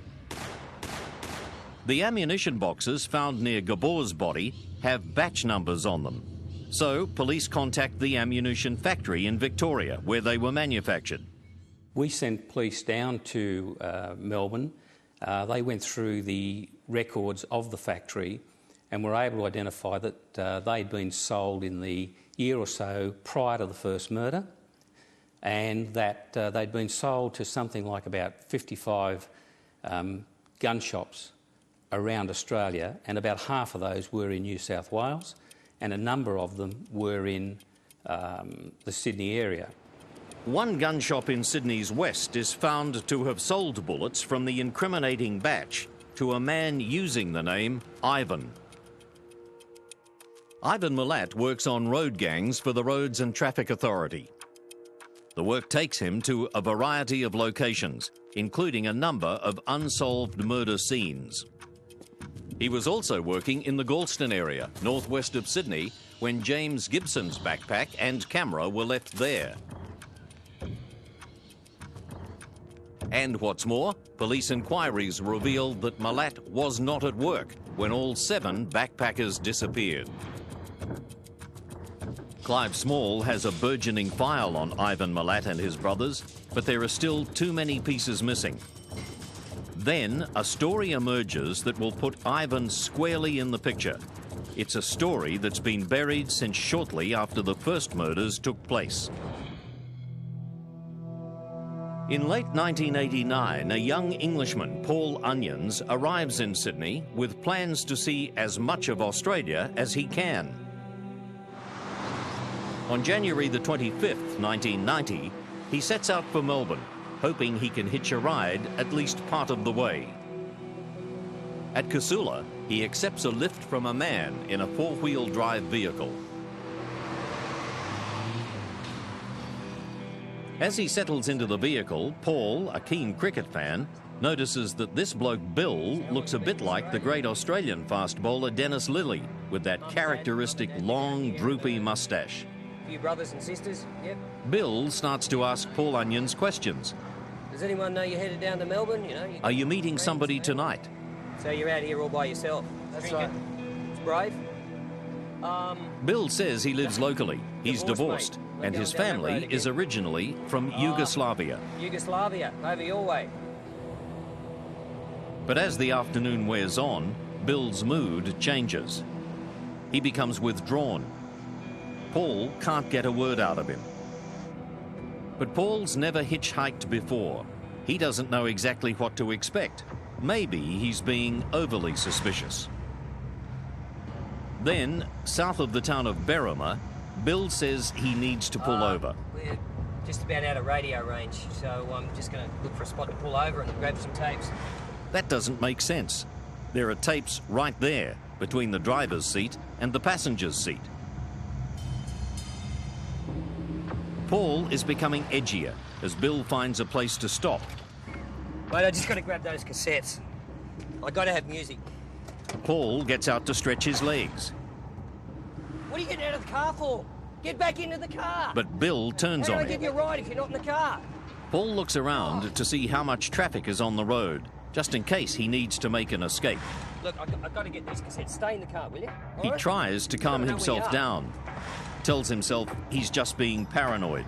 The ammunition boxes found near Gabor's body have batch numbers on them. So police contact the ammunition factory in Victoria, where they were manufactured. We sent police down to Melbourne. They went through the records of the factory and were able to identify that they'd been sold in the year or so prior to the first murder, and that they'd been sold to something like about 55 gun shops around Australia, and about half of those were in New South Wales, and a number of them were in the Sydney area. One gun shop in Sydney's west is found to have sold bullets from the incriminating batch to a man using the name Ivan. Ivan Milat works on road gangs for the Roads and Traffic Authority. The work takes him to a variety of locations, including a number of unsolved murder scenes. He was also working in the Galston area, northwest of Sydney, when James Gibson's backpack and camera were left there. And what's more, police inquiries revealed that Milat was not at work when all 7 backpackers disappeared. Clive Small has a burgeoning file on Ivan Milat and his brothers, but there are still too many pieces missing. Then a story emerges that will put Ivan squarely in the picture. It's a story that's been buried since shortly after the first murders took place. In late 1989, a young Englishman, Paul Onions, arrives in Sydney with plans to see as much of Australia as he can. On January the 25th, 1990, he sets out for Melbourne, hoping he can hitch a ride at least part of the way. At Casula, he accepts a lift from a man in a four-wheel drive vehicle. As he settles into the vehicle, Paul, a keen cricket fan, notices that this bloke Bill looks a bit like the great Australian fast bowler Dennis Lillee, with that characteristic long, droopy moustache. A few brothers and sisters, yep. Bill starts to ask Paul Onions questions. Does anyone know you're headed down to Melbourne? Are you meeting somebody tonight? So you're out here all by yourself? That's right. It's brave. Bill says he lives locally. He's divorced, and his family is originally from Yugoslavia. Yugoslavia, over your way. But as the afternoon wears on, Bill's mood changes. He becomes withdrawn. Paul can't get a word out of him. But Paul's never hitchhiked before. He doesn't know exactly what to expect. Maybe he's being overly suspicious. Then, south of the town of Berrima, Bill says he needs to pull over. We're just about out of radio range, so I'm just going to look for a spot to pull over and grab some tapes. That doesn't make sense. There are tapes right there, between the driver's seat and the passenger's seat. Paul is becoming edgier as Bill finds a place to stop. Wait, I just got to grab those cassettes. I got to have music. Paul gets out to stretch his legs. What are you getting out of the car for? Get back into the car. But Bill turns How on do I give him. you a ride if you're not in the car? Paul looks around to see how much traffic is on the road, just in case he needs to make an escape. Look, I've got to get this cassette. Stay in the car, will you? All He right? tries to calm I don't know where himself you are. down, tells himself he's just being paranoid.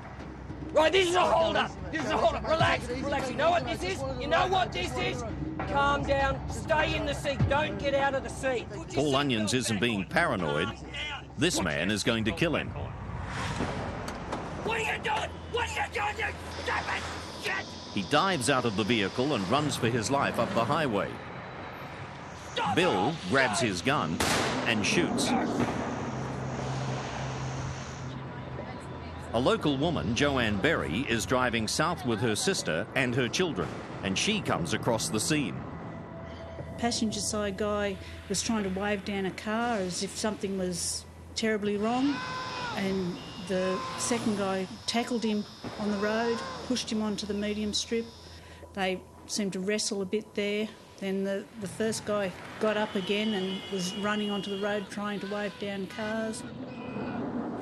Right, this is a hold-up. This is a hold-up. Relax, relax. You know what this is? You know what this is? Calm down. Stay in the seat. Don't get out of the seat. Paul Onions isn't being paranoid. This man is going to kill him. What are you doing? What are you doing, you stupid shit? He dives out of the vehicle and runs for his life up the highway. Bill grabs his gun and shoots. A local woman, Joanne Berry, is driving south with her sister and her children, and she comes across the scene. Passenger side guy was trying to wave down a car as if something was terribly wrong, and the second guy tackled him on the road, pushed him onto the medium strip. They seemed to wrestle a bit there. Then the first guy got up again and was running onto the road trying to wave down cars.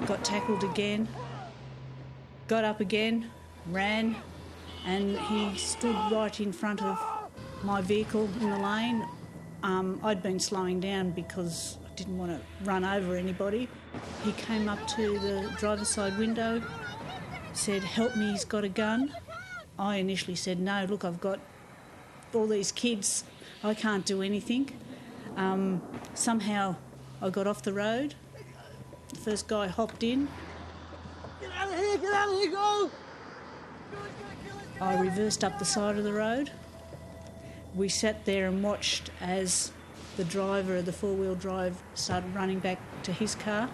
Got tackled again. Got up again, ran, and he stood right in front of my vehicle in the lane. I'd been slowing down because I didn't want to run over anybody. He came up to the driver's side window, said, "Help me, he's got a gun." I initially said, "No, look, I've got all these kids, I can't do anything." Somehow I got off the road. The first guy hopped in. Get out of here, get out of here, go! I reversed up the side of the road. We sat there and watched as the driver of the four-wheel drive started running back to his car.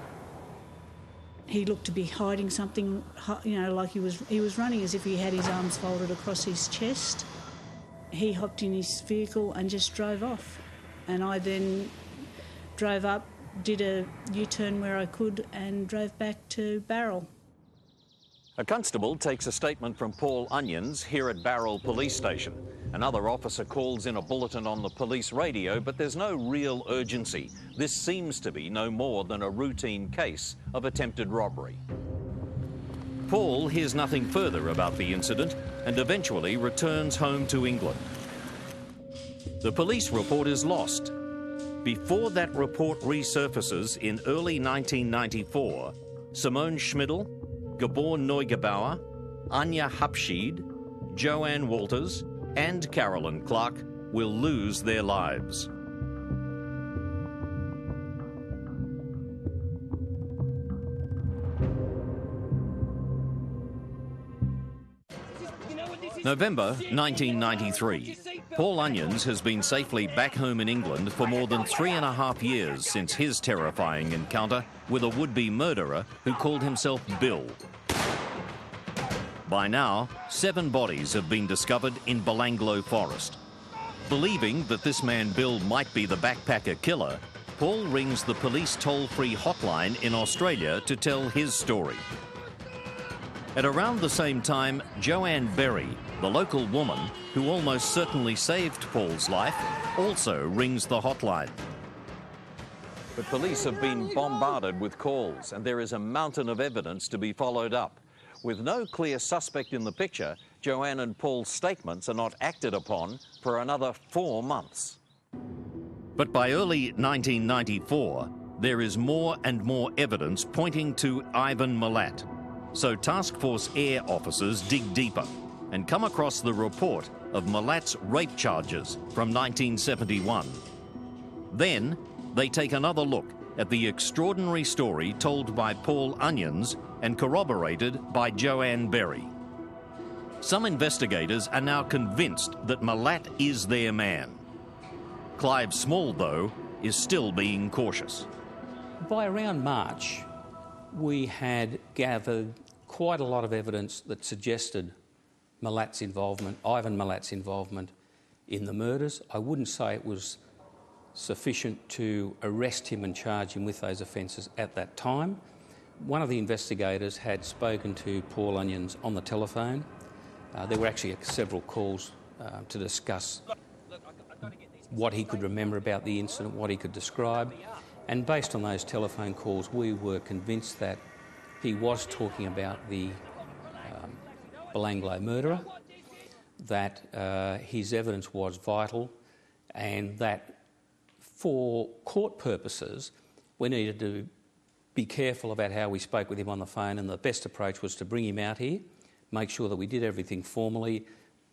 He looked to be hiding something, you know, like he was running as if he had his arms folded across his chest. He hopped in his vehicle and just drove off. And I then drove up, did a U-turn where I could and drove back to Barrel. A constable takes a statement from Paul Onions here at Barrel Police Station. Another officer calls in a bulletin on the police radio, but there's no real urgency. This seems to be no more than a routine case of attempted robbery. Paul hears nothing further about the incident and eventually returns home to England. The police report is lost. Before that report resurfaces in early 1994, Simone Schmidl, Gabor Neugebauer, Anja Hapschied, Joanne Walters and Carolyn Clark will lose their lives. November 1993. Paul Onions has been safely back home in England for more than 3.5 years since his terrifying encounter with a would-be murderer who called himself Bill. By now, 7 bodies have been discovered in Belanglo Forest. Believing that this man Bill might be the backpacker killer, Paul rings the police toll-free hotline in Australia to tell his story. At around the same time, Joanne Berry, the local woman who almost certainly saved Paul's life, also rings the hotline. But police have been bombarded with calls, and there is a mountain of evidence to be followed up. With no clear suspect in the picture, Joanne and Paul's statements are not acted upon for another 4 months. But by early 1994, there is more and more evidence pointing to Ivan Milat. So Task Force Air officers dig deeper and come across the report of Milat's rape charges from 1971. Then they take another look at the extraordinary story told by Paul Onions and corroborated by Joanne Berry. Some investigators are now convinced that Milat is their man. Clive Small, though, is still being cautious. By around March, we had gathered quite a lot of evidence that suggested Milat's involvement, Ivan Milat's involvement in the murders. I wouldn't say it was sufficient to arrest him and charge him with those offences at that time. One of the investigators had spoken to Paul Onions on the telephone. There were actually several calls to discuss what he could remember about the incident, what he could describe. And based on those telephone calls, we were convinced that he was talking about the Belanglo murderer, that his evidence was vital, and that for court purposes we needed to be careful about how we spoke with him on the phone, and the best approach was to bring him out here, make sure that we did everything formally,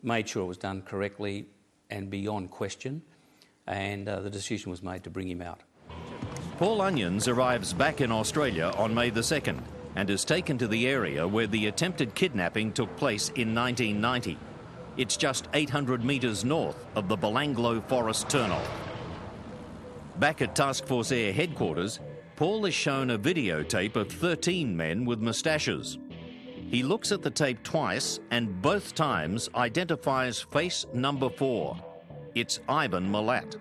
made sure it was done correctly and beyond question, and the decision was made to bring him out. Paul Onions arrives back in Australia on May the 2nd and is taken to the area where the attempted kidnapping took place in 1990. It's just 800 metres north of the Belanglo Forest turnoff. Back at Task Force Air headquarters, Paul is shown a videotape of 13 men with moustaches. He looks at the tape twice and both times identifies face number 4. It's Ivan Milat.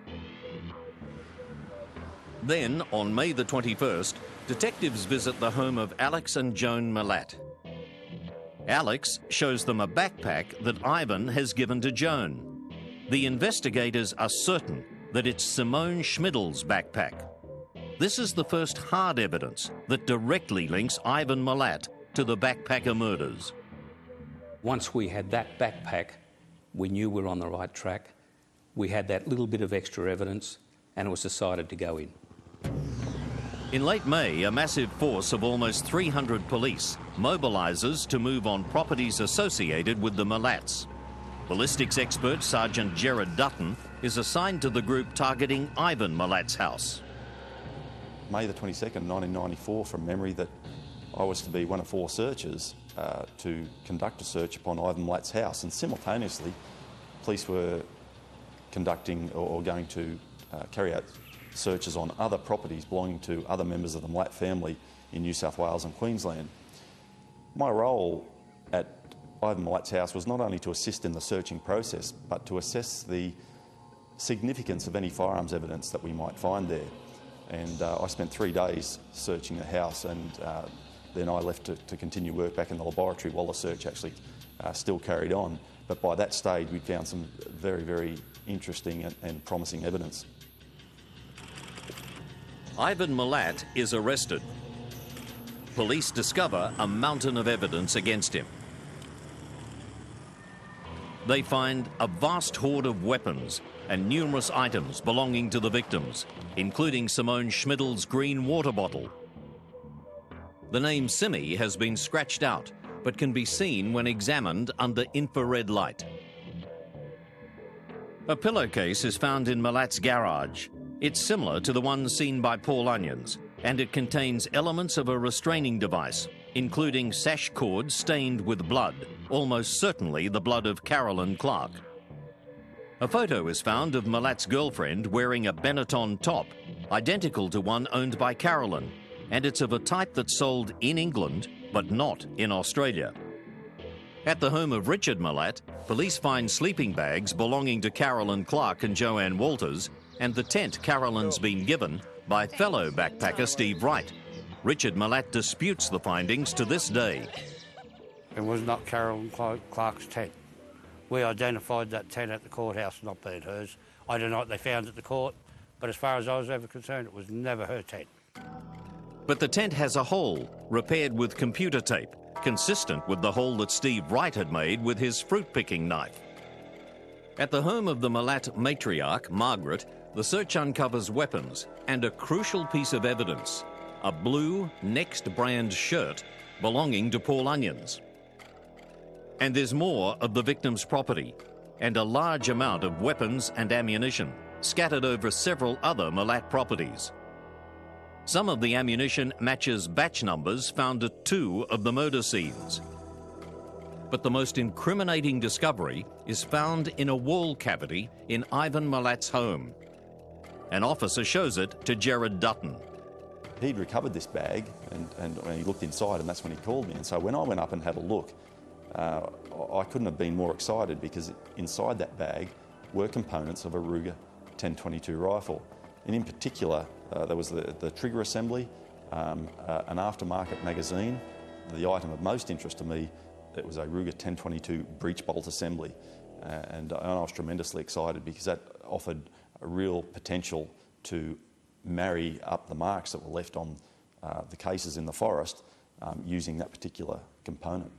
Then, on May the 21st, detectives visit the home of Alex and Joan Milat. Alex shows them a backpack that Ivan has given to Joan. The investigators are certain that it's Simone Schmidl's backpack. This is the first hard evidence that directly links Ivan Milat to the backpacker murders. Once we had that backpack, we knew we were on the right track. We had that little bit of extra evidence, and it was decided to go in. In late May, a massive force of almost 300 police mobilises to move on properties associated with the Milats. Ballistics expert Sergeant Gerard Dutton is assigned to the group targeting Ivan Milat's house. May the 22nd, 1994, from memory, that I was to be one of 4 searchers to conduct a search upon Ivan Milat's house, and simultaneously police were conducting or going to carry out searches on other properties belonging to other members of the Milat family in New South Wales and Queensland. My role at Ivan Milat's house was not only to assist in the searching process, but to assess the significance of any firearms evidence that we might find there. And I spent 3 days searching the house, and then I left to continue work back in the laboratory while the search actually still carried on. But by that stage, we'd found some very, very interesting and promising evidence. Ivan Milat is arrested. Police discover a mountain of evidence against him. They find a vast hoard of weapons and numerous items belonging to the victims, including Simone Schmidl's green water bottle. The name Simi has been scratched out, but can be seen when examined under infrared light. A pillowcase is found in Milat's garage. It's similar to the one seen by Paul Onions, and it contains elements of a restraining device, including sash cords stained with blood, almost certainly the blood of Carolyn Clark. A photo is found of Milat's girlfriend wearing a Benetton top, identical to one owned by Carolyn, and it's of a type that's sold in England, but not in Australia. At the home of Richard Milat, police find sleeping bags belonging to Carolyn Clark and Joanne Walters, and the tent Carolyn's been given by fellow backpacker Steve Wright. Richard Milat disputes the findings to this day. It was not Carolyn Clark's tent. We identified that tent at the courthouse not being hers. I don't know what they found at the court, but as far as I was ever concerned, it was never her tent. But the tent has a hole, repaired with computer tape, consistent with the hole that Steve Wright had made with his fruit-picking knife. At the home of the Milat matriarch, Margaret, the search uncovers weapons and a crucial piece of evidence, a blue Next brand shirt belonging to Paul Onions. And there's more of the victim's property and a large amount of weapons and ammunition scattered over several other Milat properties. Some of the ammunition matches batch numbers found at 2 of the murder scenes. But the most incriminating discovery is found in a wall cavity in Ivan Milat's home. An officer shows it to Gerard Dutton. He'd recovered this bag and he looked inside, and that's when he called me. And so when I went up and had a look, I couldn't have been more excited, because inside that bag were components of a Ruger 10-22 rifle. And in particular, there was the trigger assembly, an aftermarket magazine. The item of most interest to me, it was a Ruger 10-22 breech bolt assembly. And I was tremendously excited, because that offered a real potential to marry up the marks that were left on the cases in the forest using that particular component.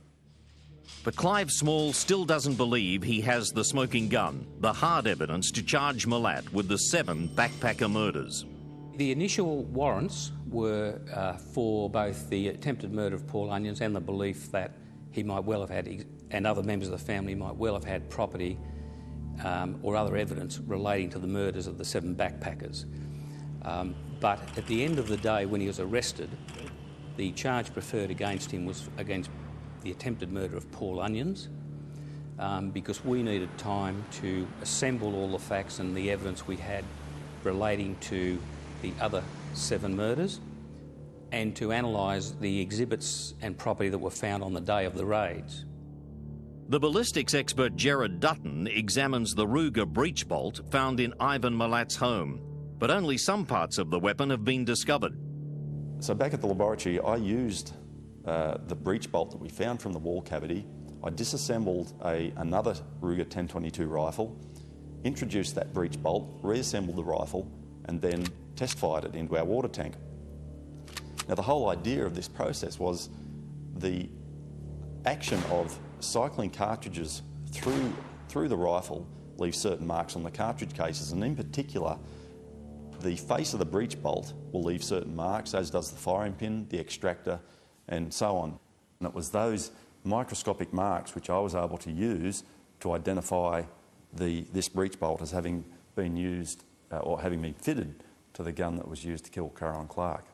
But Clive Small still doesn't believe he has the smoking gun, the hard evidence to charge Milat with the 7 backpacker murders. The initial warrants were for both the attempted murder of Paul Onions and the belief that he might well have had, and other members of the family might well have had property or other evidence relating to the murders of the 7 backpackers. But at the end of the day, when he was arrested, the charge preferred against him was against the attempted murder of Paul Onions, because we needed time to assemble all the facts and the evidence we had relating to the other 7 murders, and to analyse the exhibits and property that were found on the day of the raids. The ballistics expert Gerard Dutton examines the Ruger breech bolt found in Ivan Milat's home, but only some parts of the weapon have been discovered. So back at the laboratory, I used the breech bolt that we found from the wall cavity. I disassembled another Ruger 1022 rifle, introduced that breech bolt, reassembled the rifle, and then test fired it into our water tank. Now, the whole idea of this process was the action of cycling cartridges through the rifle leaves certain marks on the cartridge cases, and in particular, the face of the breech bolt will leave certain marks, as does the firing pin, the extractor, and so on. And it was those microscopic marks which I was able to use to identify this breech bolt as having been used or having been fitted to the gun that was used to kill Carolyn Clark.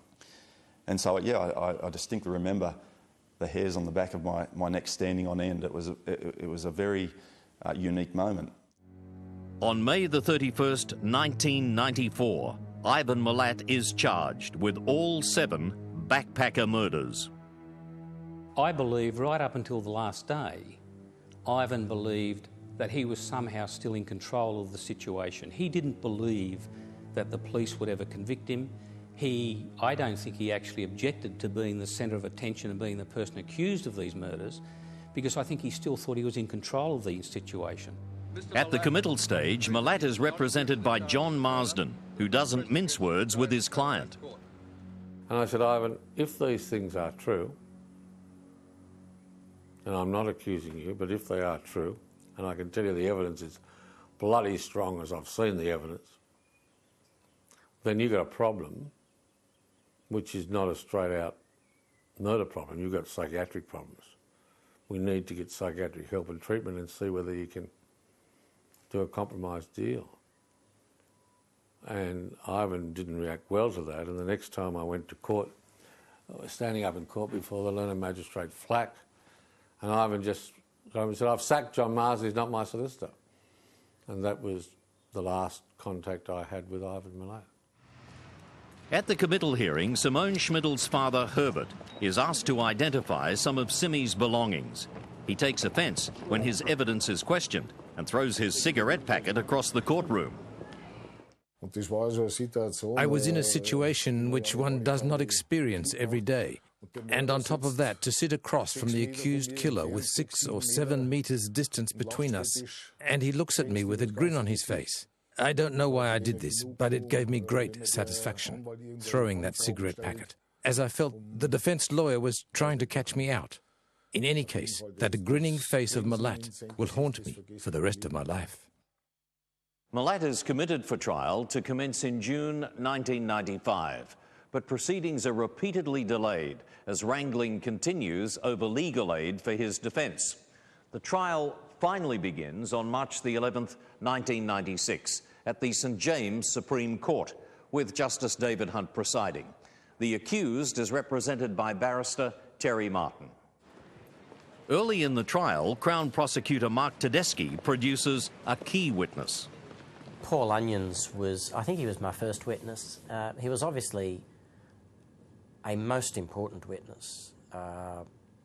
And so, yeah, I distinctly remember the hairs on the back of my neck standing on end. It was a very unique moment. On May the 31st, 1994, Ivan Milat is charged with all 7 backpacker murders. I believe right up until the last day, Ivan believed that he was somehow still in control of the situation. He didn't believe that the police would ever convict him. I don't think he actually objected to being the centre of attention and being the person accused of these murders, because I think he still thought he was in control of the situation. At the committal stage, Milat is represented by John Marsden, who doesn't mince words with his client. And I said, Ivan, if these things are true, and I'm not accusing you, but if they are true, and I can tell you the evidence is bloody strong as I've seen the evidence, then you've got a problem which is not a straight-out murder problem. You've got psychiatric problems. We need to get psychiatric help and treatment and see whether you can do a compromise deal. And Ivan didn't react well to that, and the next time I went to court, I was standing up in court before the learned magistrate Flack, and Ivan just said, I've sacked John Marsden, he's not my solicitor. And that was the last contact I had with Ivan Milat. At the committal hearing, Simone Schmidl's father, Herbert, is asked to identify some of Simmy's belongings. He takes offence when his evidence is questioned and throws his cigarette packet across the courtroom. I was in a situation which one does not experience every day. And on top of that, to sit across from the accused killer with 6 or 7 metres distance between us, and he looks at me with a grin on his face. I don't know why I did this, but it gave me great satisfaction, throwing that cigarette packet, as I felt the defence lawyer was trying to catch me out. In any case, that grinning face of Milat will haunt me for the rest of my life. Milat is committed for trial to commence in June 1995, but proceedings are repeatedly delayed as wrangling continues over legal aid for his defence. The trial finally begins on March the 11th, 1996, at the St James Supreme Court, with Justice David Hunt presiding. The accused is represented by barrister Terry Martin. Early in the trial, Crown Prosecutor Mark Tedeschi produces a key witness. Paul Onions I think he was my first witness. He was obviously a most important witness.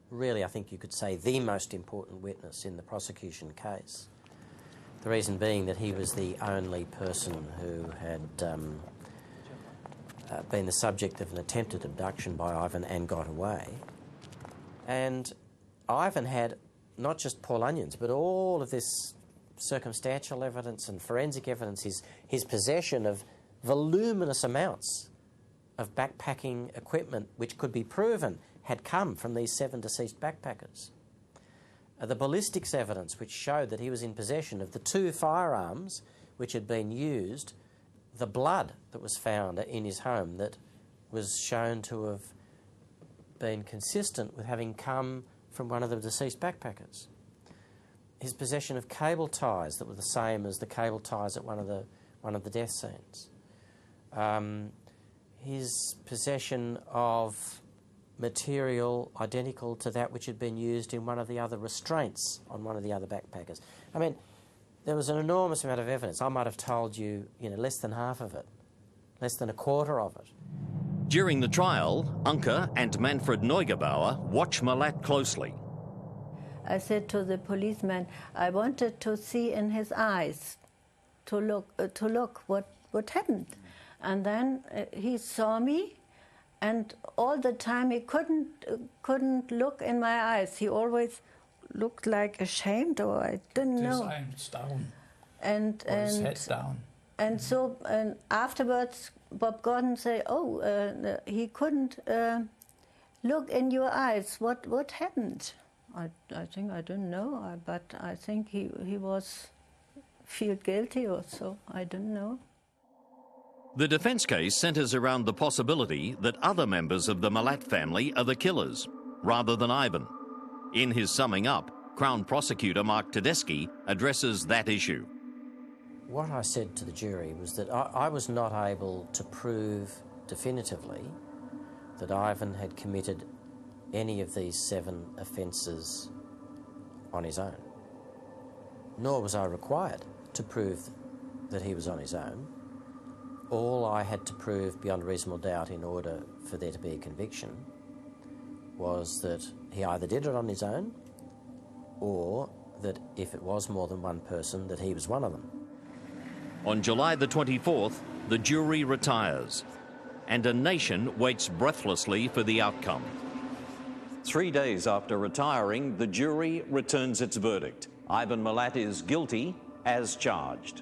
Really, I think you could say the most important witness in the prosecution case. The reason being that he was the only person who had been the subject of an attempted abduction by Ivan and got away. And Ivan had not just Paul Onions, but all of this circumstantial evidence and forensic evidence, his possession of voluminous amounts of backpacking equipment which could be proven had come from these 7 deceased backpackers. The ballistics evidence which showed that he was in possession of the 2 firearms which had been used, the blood that was found in his home that was shown to have been consistent with having come from one of the deceased backpackers. His possession of cable ties that were the same as the cable ties at one of the death scenes. His possession of material identical to that which had been used in one of the other restraints on one of the other backpackers. I mean, there was an enormous amount of evidence. I might have told you, less than half of it, less than a quarter of it. During the trial, Unke and Manfred Neugebauer watch Milat closely. I said to the policeman, I wanted to see in his eyes, to look what happened. And then he saw me, and all the time he couldn't look in my eyes. He always looked like ashamed, or I didn't know. His eyes down. And his head down. And so afterwards, Bob Gordon said, he couldn't look in your eyes. What happened? I think I don't know, but I think he was feel guilty or so. I don't know. The defence case centres around the possibility that other members of the Milat family are the killers, rather than Ivan. In his summing up, Crown Prosecutor Mark Tedeschi addresses that issue. What I said to the jury was that I was not able to prove definitively that Ivan had committed any of these 7 offences on his own. Nor was I required to prove that he was on his own. All I had to prove beyond reasonable doubt in order for there to be a conviction was that he either did it on his own or that if it was more than one person, that he was one of them. On July the 24th, the jury retires, and a nation waits breathlessly for the outcome. 3 days after retiring, the jury returns its verdict. Ivan Milat is guilty as charged.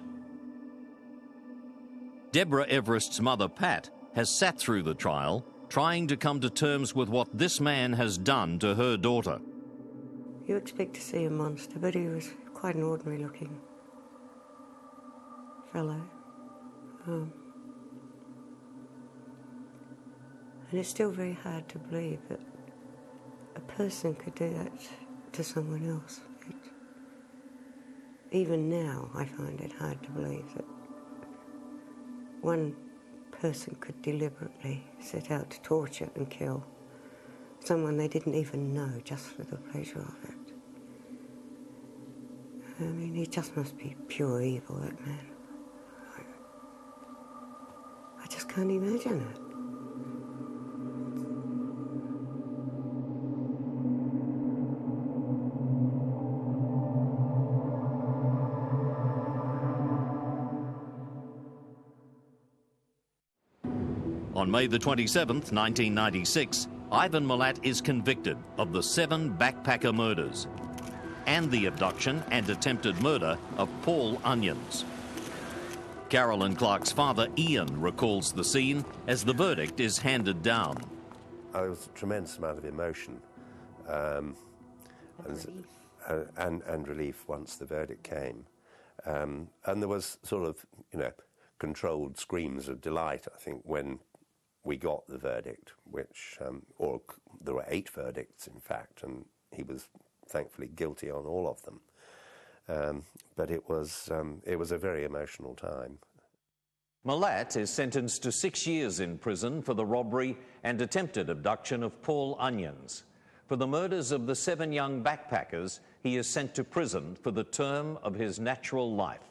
Deborah Everest's mother, Pat, has sat through the trial, trying to come to terms with what this man has done to her daughter. You expect to see a monster, but he was quite an ordinary-looking fellow. And it's still very hard to believe that a person could do that to someone else. Even now, I find it hard to believe that one person could deliberately set out to torture and kill someone they didn't even know just for the pleasure of it. I mean, he just must be pure evil, that man. I just can't imagine it. On May the 27th, 1996, Ivan Milat is convicted of the 7 backpacker murders and the abduction and attempted murder of Paul Onions. Carolyn Clark's father, Ian, recalls the scene as the verdict is handed down. There was a tremendous amount of emotion and relief once the verdict came. And there was sort of, controlled screams of delight, I think, when we got the verdict, which, or there were 8 verdicts, in fact, and he was thankfully guilty on all of them. But it was a very emotional time. Milat is sentenced to 6 years in prison for the robbery and attempted abduction of Paul Onions. For the murders of the 7 young backpackers, he is sent to prison for the term of his natural life.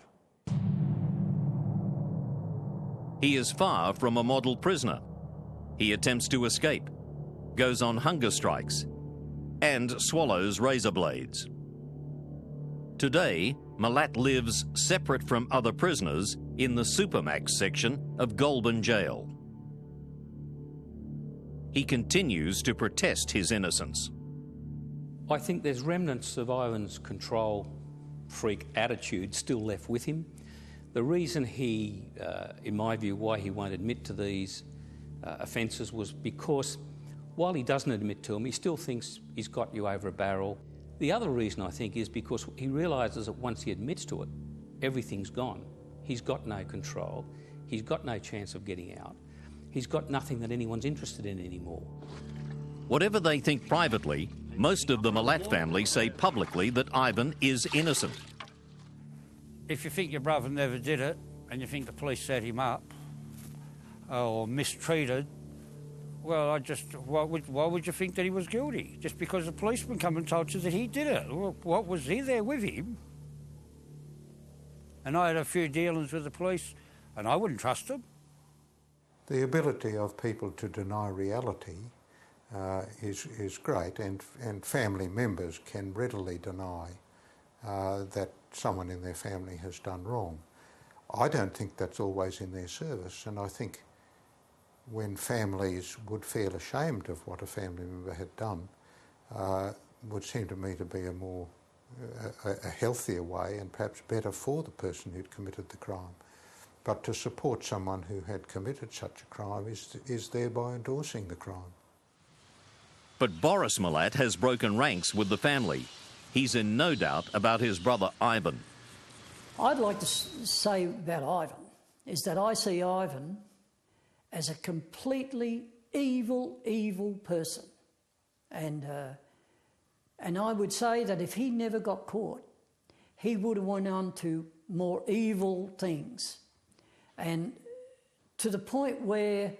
He is far from a model prisoner. He attempts to escape, goes on hunger strikes, and swallows razor blades. Today, Milat lives separate from other prisoners in the Supermax section of Goulburn Jail. He continues to protest his innocence. I think there's remnants of Ivan's control freak attitude still left with him. The reason he, in my view, why he won't admit to these offences was because While he doesn't admit to them, he still thinks he's got you over a barrel. The other reason, I think, is because he realises that once he admits to it, everything's gone. He's got no control. He's got no chance of getting out. He's got nothing that anyone's interested in anymore. Whatever they think privately, most of the Milat family say publicly that Ivan is innocent. If you think your brother never did it, and you think the police set him up, or mistreated, well, why would you think that he was guilty? Just because the policeman come and told you that he did it? Well, what, was he there with him? And I had a few dealings with the police, and I wouldn't trust them. The ability of people to deny reality is great, and family members can readily deny that someone in their family has done wrong. I don't think that's always in their service, and I think when families would feel ashamed of what a family member had done, would seem to me to be a healthier way and perhaps better for the person who'd committed the crime. But to support someone who had committed such a crime is thereby endorsing the crime. But Boris Milat has broken ranks with the family. He's in no doubt about his brother Ivan. I'd like to say about Ivan is that I see Ivan as a completely evil person. And I would say that if he never got caught, he would have went on to more evil things. And to the point where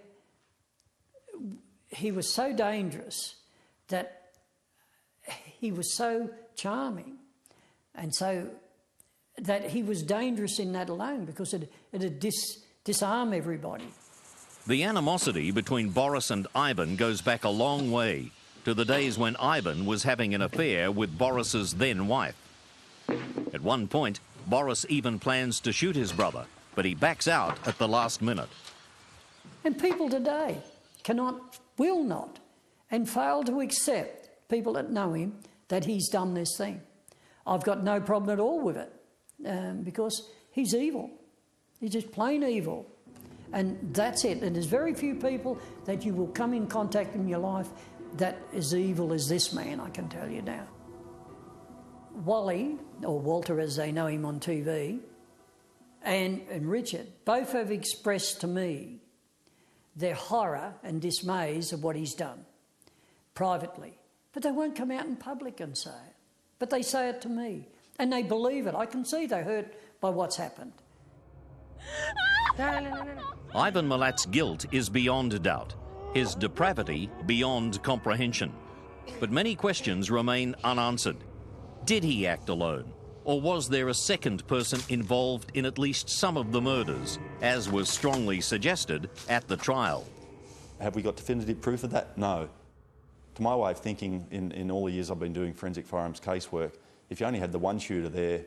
he was so dangerous that he was so charming and so that he was dangerous in that alone because it'd disarm everybody. The animosity between Boris and Ivan goes back a long way, to the days when Ivan was having an affair with Boris's then wife. At one point, Boris even plans to shoot his brother, but he backs out at the last minute. And people today will not, and fail to accept, people that know him, that he's done this thing. I've got no problem at all with it, because he's evil. He's just plain evil. And that's it. And there's very few people that you will come in contact in your life that is evil as this man, I can tell you now. Wally, or Walter as they know him on TV, and Richard, both have expressed to me their horror and dismays of what he's done, privately. But they won't come out in public and say it. But they say it to me, and they believe it. I can see they're hurt by what's happened. Ivan Milat's guilt is beyond doubt, his depravity beyond comprehension. But many questions remain unanswered. Did he act alone? Or was there a second person involved in at least some of the murders, as was strongly suggested at the trial? Have we got definitive proof of that? No. To my way of thinking, in all the years I've been doing forensic firearms casework, if you only had the one shooter there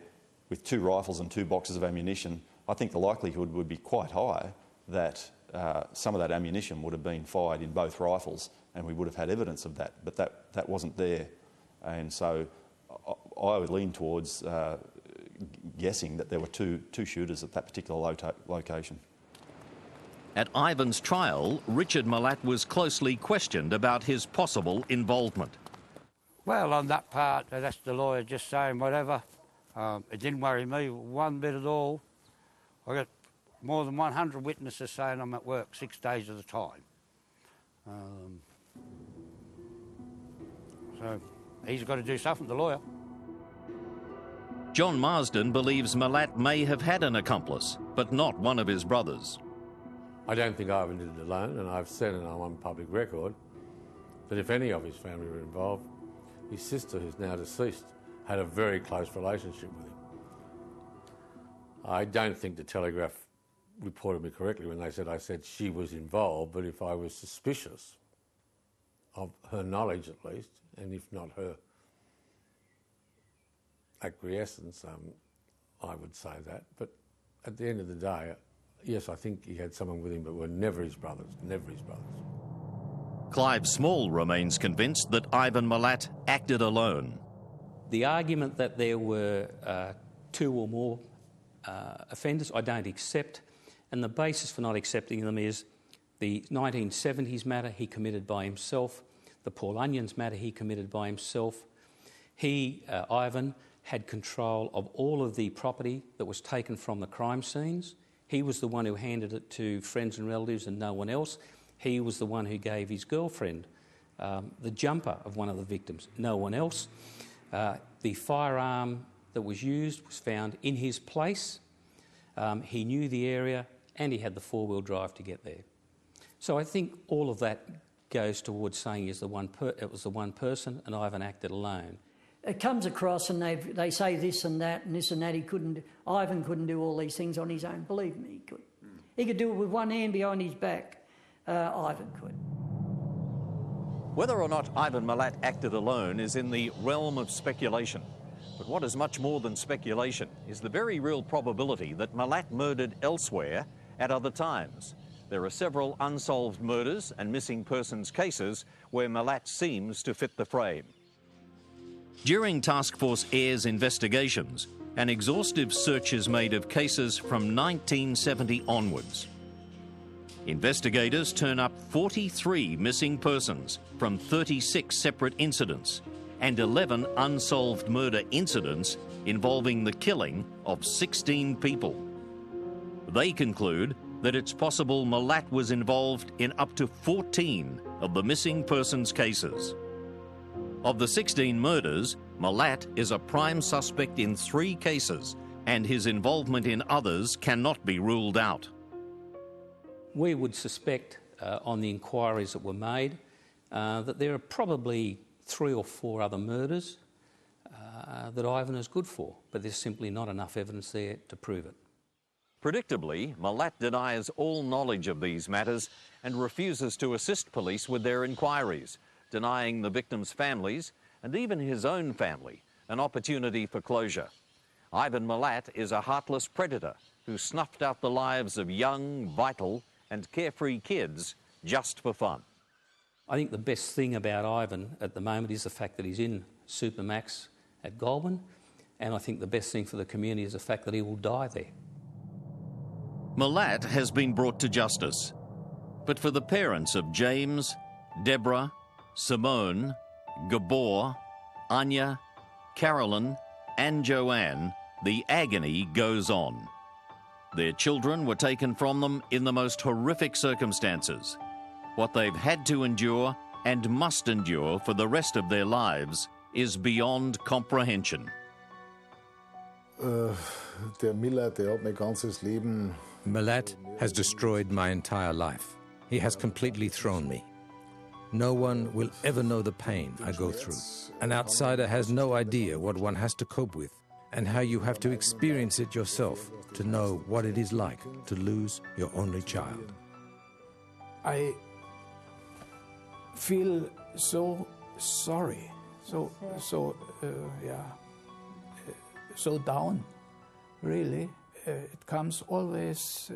with 2 rifles and 2 boxes of ammunition, I think the likelihood would be quite high that some of that ammunition would have been fired in both rifles, and we would have had evidence of that, but that wasn't there. And so I would lean towards guessing that there were two shooters at that particular location. At Ivan's trial, Richard Milat was closely questioned about his possible involvement. Well, on that part, that's the lawyer just saying whatever. It didn't worry me one bit at all. I got more than 100 witnesses saying I'm at work 6 days at a time. So he's got to do something, the lawyer. John Marsden believes Milat may have had an accomplice, but not one of his brothers. I don't think Ivan did it alone, and I've said, and I'm on public record, that if any of his family were involved, his sister, who's now deceased, had a very close relationship with him. I don't think the Telegraph reported me correctly when they said I said she was involved, but if I was suspicious of her knowledge at least, and if not her acquiescence, I would say that. But at the end of the day, yes, I think he had someone with him, but were never his brothers, never his brothers. Clive Small remains convinced that Ivan Milat acted alone. The argument that there were 2 or more offenders, I don't accept, and the basis for not accepting them is the 1970s matter he committed by himself, The Paul Onions matter he committed by himself. He, Ivan, had control of all of the property that was taken from the crime scenes. He was the one who handed it to friends and relatives and no one else. He was the one who gave his girlfriend the jumper of one of the victims, no one else. The firearm that was used was found in his place. He knew the area and he had the four-wheel drive to get there. So I think all of that goes towards saying it was the one person and Ivan acted alone. It comes across and they say this and that and this and that. Ivan couldn't do all these things on his own. Believe me, he could. He could do it with one hand behind his back. Ivan could. Whether or not Ivan Milat acted alone is in the realm of speculation. But what is much more than speculation is the very real probability that Milat murdered elsewhere at other times. There are several unsolved murders and missing persons cases where Milat seems to fit the frame. During Task Force Air's investigations, an exhaustive search is made of cases from 1970 onwards. Investigators turn up 43 missing persons from 36 separate incidents and 11 unsolved murder incidents involving the killing of 16 people. They conclude that it's possible Milat was involved in up to 14 of the missing persons cases. Of the 16 murders, Milat is a prime suspect in 3 cases, and his involvement in others cannot be ruled out. We would suspect, on the inquiries that were made, that there are probably 3 or 4 other murders that Ivan is good for, but there's simply not enough evidence there to prove it. Predictably, Milat denies all knowledge of these matters and refuses to assist police with their inquiries, denying the victims' families, and even his own family, an opportunity for closure. Ivan Milat is a heartless predator who snuffed out the lives of young, vital, and carefree kids just for fun. I think the best thing about Ivan at the moment is the fact that he's in Supermax at Goulburn, and I think the best thing for the community is the fact that he will die there. Milat has been brought to justice, but for the parents of James, Deborah, Simone, Gabor, Anya, Carolyn, and Joanne, the agony goes on. Their children were taken from them in the most horrific circumstances. What they've had to endure and must endure for the rest of their lives is beyond comprehension. Der Milat, der hat mein ganzes Leben. Milat has destroyed my entire life. He has completely thrown me. No one will ever know the pain I go through. An outsider has no idea what one has to cope with and how you have to experience it yourself to know what it is like to lose your only child. I feel so sorry, so down, really. It comes always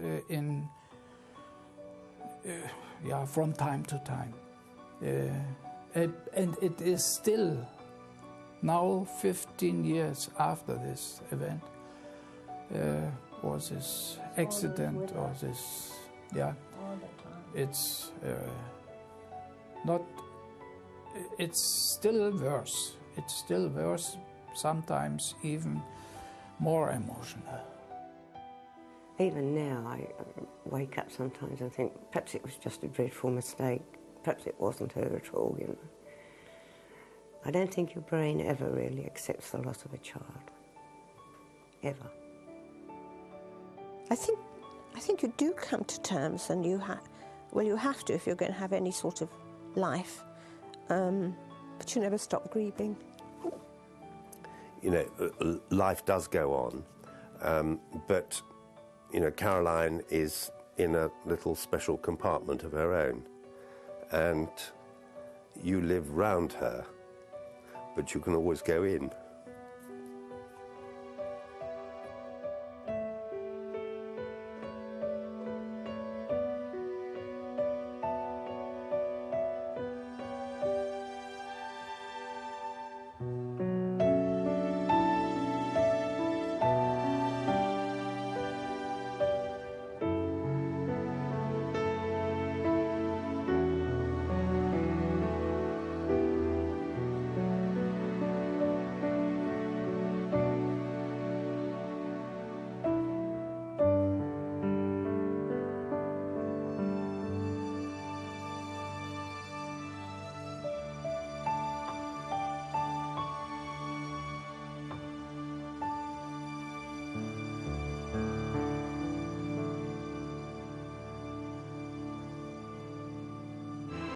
from time to time. And it is still, now 15 years after this event, or this accident, or this, it's not, it's still worse. It's still worse, sometimes even more emotional. Even now, I wake up sometimes and think, perhaps it was just a dreadful mistake. Perhaps it wasn't her at all, you know. I don't think your brain ever really accepts the loss of a child. Ever. I think you do come to terms, and you have to if you're going to have any sort of life. But you never stop grieving. You know, life does go on, but, you know, Caroline is in a little special compartment of her own, and you live round her, but you can always go in.